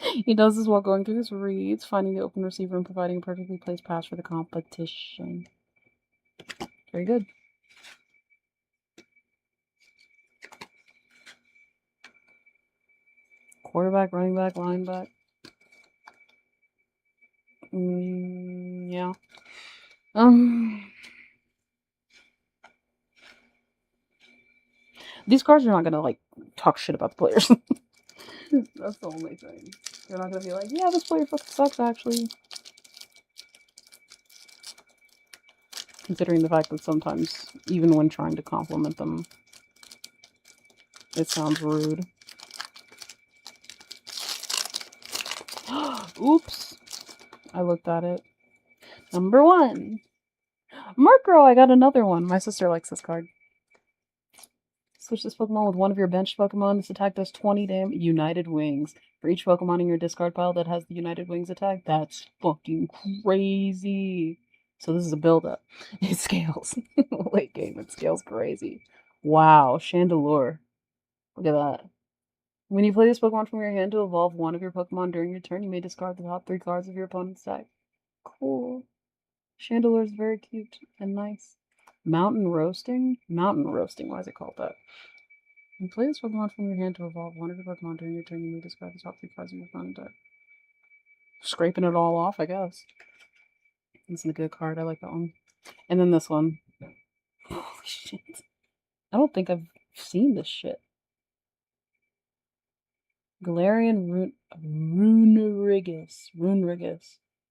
C: He does this while going through his reads, finding the open receiver, and providing a perfectly placed pass for the competition. Very good. Quarterback, running back, linebacker. Yeah. These cards are not gonna, like, talk shit about the players. That's the only thing. They're not gonna be like, yeah, this player fucking sucks, actually. Considering the fact that sometimes, even when trying to compliment them, it sounds rude. Oops. I looked at it. Number 1. Murkrow, I got another one. My sister likes this card. Switch this Pokemon with one of your benched Pokemon. This attack does 20 damage. United Wings. For each Pokemon in your discard pile that has the United Wings attack, that's fucking crazy. So this is a build-up. It scales. Late game, it scales crazy. Wow, Chandelure. Look at that. When you play this Pokemon from your hand to evolve one of your Pokemon during your turn, you may discard the top 3 cards of your opponent's deck. Cool. Chandelure is very cute and nice. Mountain Roasting? Mountain Roasting, why is it called that? When you play this Pokemon from your hand to evolve one of your Pokemon during your turn, you may discard the top 3 cards of your opponent's deck. Scraping it all off, I guess. This is a good card, I like that one. And then this one. Holy shit. I don't think I've seen this shit. Galarian Runerigus.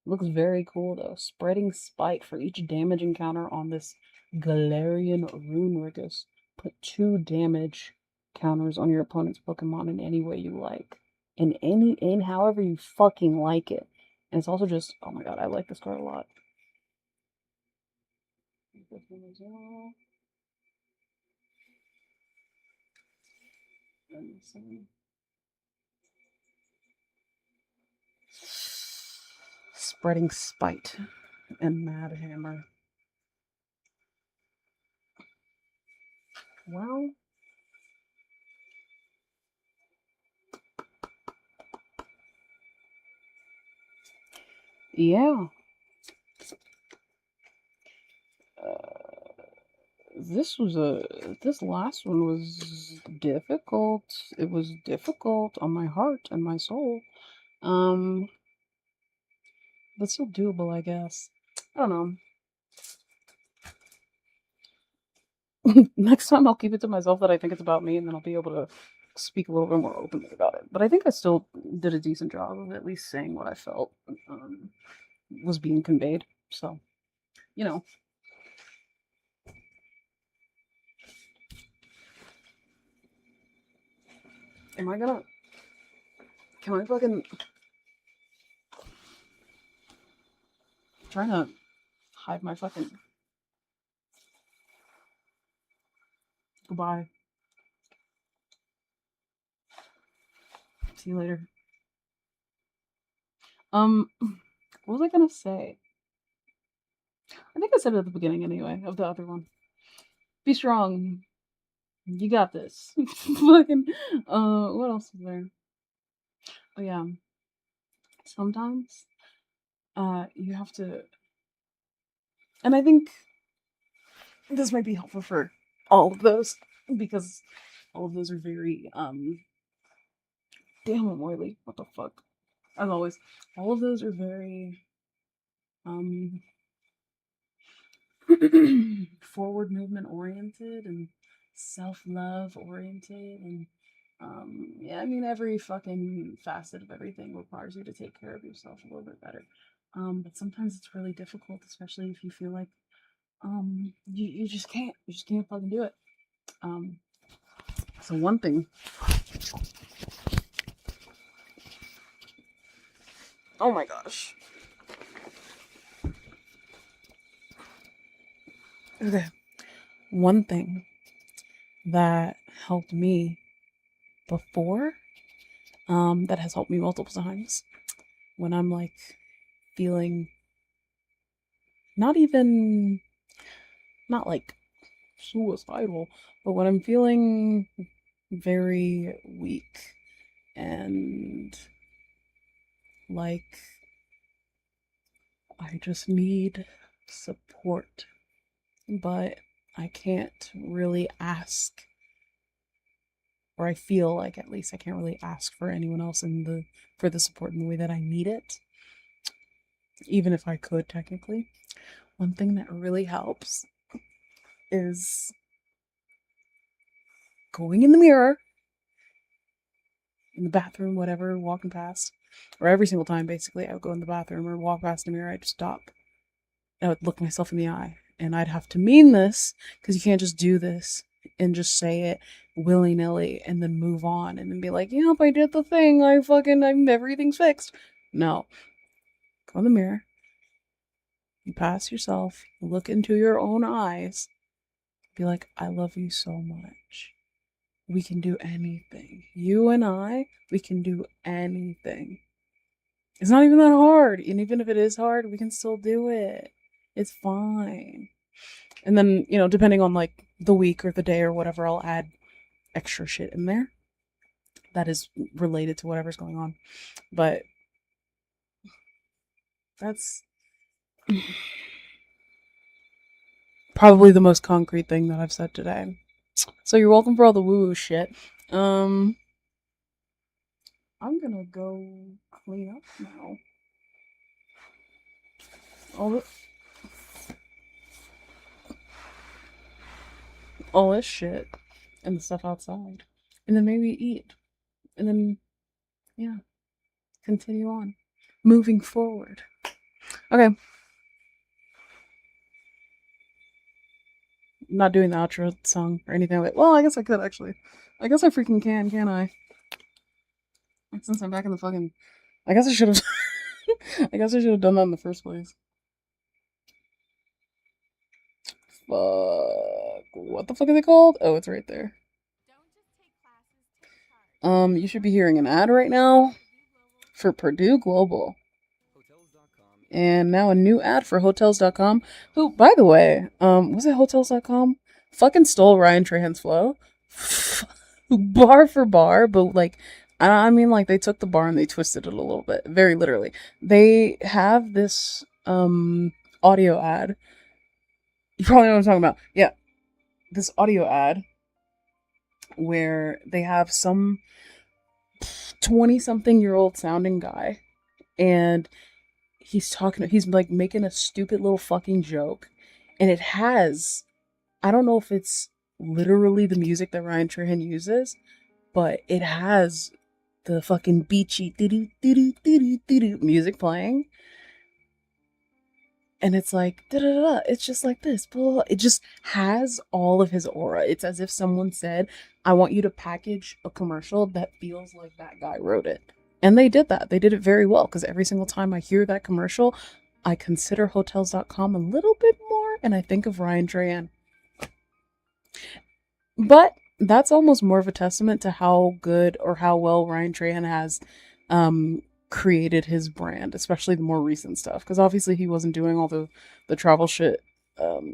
C: Looks very cool though. Spreading Spite for each damage encounter on this Galarian Runerigus. Put 2 damage counters on your opponent's Pokemon in any way you like. In however you fucking like it. And it's also just, oh my god, I like this card a lot. Spreading Spite and Mad Hammer. Well, yeah. This last one was difficult. It was difficult on my heart and my soul. But still doable, I guess. I don't know. Next time I'll keep it to myself that I think it's about me, and then I'll be able to speak a little bit more openly about it. But I think I still did a decent job of at least saying what I felt was being conveyed. So, you know. Can I fucking... I'm trying to hide my fucking... Goodbye. See you later. What was I gonna say? I think I said it at the beginning anyway, of the other one. Be strong. You got this. Fucking, what else is there? Oh yeah. Sometimes, you have to, and I think this might be helpful for all of those, because all of those are very, damn, I'm oily. What the fuck? As always, all of those are very, forward movement oriented and self-love oriented, and yeah, I mean, every fucking facet of everything requires you to take care of yourself a little bit better. But sometimes it's really difficult, especially if you feel like you just can't fucking do it. So one thing, oh my gosh. Okay. One thing that helped me before, that has helped me multiple times, when I'm like feeling not like suicidal, but when I'm feeling very weak and like I just need support, but I can't really ask, or I feel like at least I can't really ask for anyone else for the support in the way that I need it, even if I could technically. One thing that really helps is going in the mirror, in the bathroom, whatever, walking past, or every single time basically I would go in the bathroom or walk past the mirror, I'd stop. I would look myself in the eye, and I'd have to mean this, because you can't just do this and just say it willy-nilly and then move on and then be like, yep, I did the thing, everything's fixed. No. Go in the mirror. You pass yourself, look into your own eyes, be like, I love you so much. We can do anything. You and I, we can do anything. It's not even that hard. And even if it is hard, we can still do it. It's fine. And then, you know, depending on like the week or the day or whatever, I'll add extra shit in there that is related to whatever's going on. But that's probably the most concrete thing that I've said today. So you're welcome for all the woo-woo shit. I'm gonna go clean up now. All this shit and the stuff outside. And then maybe eat. And then, yeah, continue on. Moving forward. Okay. I'm not doing the outro song or anything like that. Well, I guess I could actually. I guess I freaking can I? Since I'm back in the fucking... I guess I should have... I guess I should have done that in the first place. Fuck. What the fuck is it called? Oh, it's right there. You should be hearing an ad right now for Purdue Global. And now a new ad for Hotels.com. Who, by the way, was it Hotels.com? Fucking stole Ryan Trahan's flow. Bar for bar, but like, I mean, like, they took the bar and they twisted it a little bit. Very literally. They have this, audio ad. You probably know what I'm talking about. Yeah. This audio ad where they have some 20-something-year-old sounding guy and he's like making a stupid little fucking joke, and it has, I don't know if it's literally the music that Ryan Trahan uses, but it has the fucking beachy music playing, and it's like da-da-da-da. It's just like this, blah, blah. It just has all of his aura. It's as if someone said, I want you to package a commercial that feels like that guy wrote it. And they did that. They did it very well, because every single time I hear that commercial, I consider Hotels.com a little bit more, and I think of Ryan Trahan. But that's almost more of a testament to how good or how well Ryan Trahan has created his brand, especially the more recent stuff. Because obviously he wasn't doing all the travel shit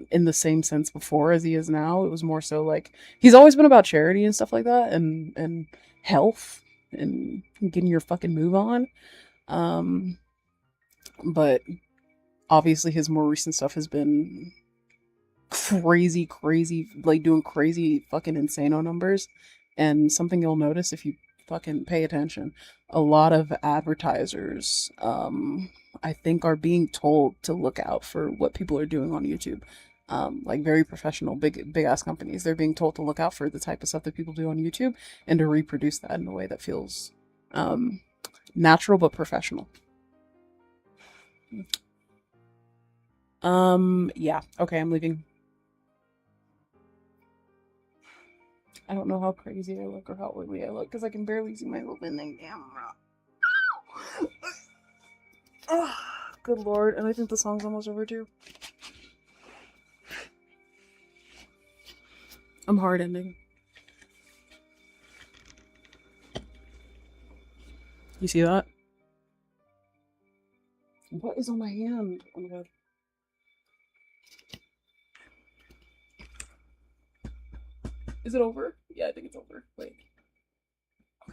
C: in the same sense before as he is now. It was more so like, he's always been about charity and stuff like that, and health and getting your fucking move on. But obviously his more recent stuff has been crazy, like doing crazy fucking insano numbers. And something you'll notice if you fucking pay attention, a lot of advertisers, I think, are being told to look out for what people are doing on YouTube. Like very professional, big ass companies, they're being told to look out for the type of stuff that people do on YouTube and to reproduce that in a way that feels natural but professional. Yeah, okay, I'm leaving. I don't know how crazy I look or how oily I look because I can barely see my opening camera. Oh, good lord, and I think the song's almost over too. I'm hard ending. You see that? What is on my hand? Oh my god. Is it over? Yeah, I think it's over. Wait.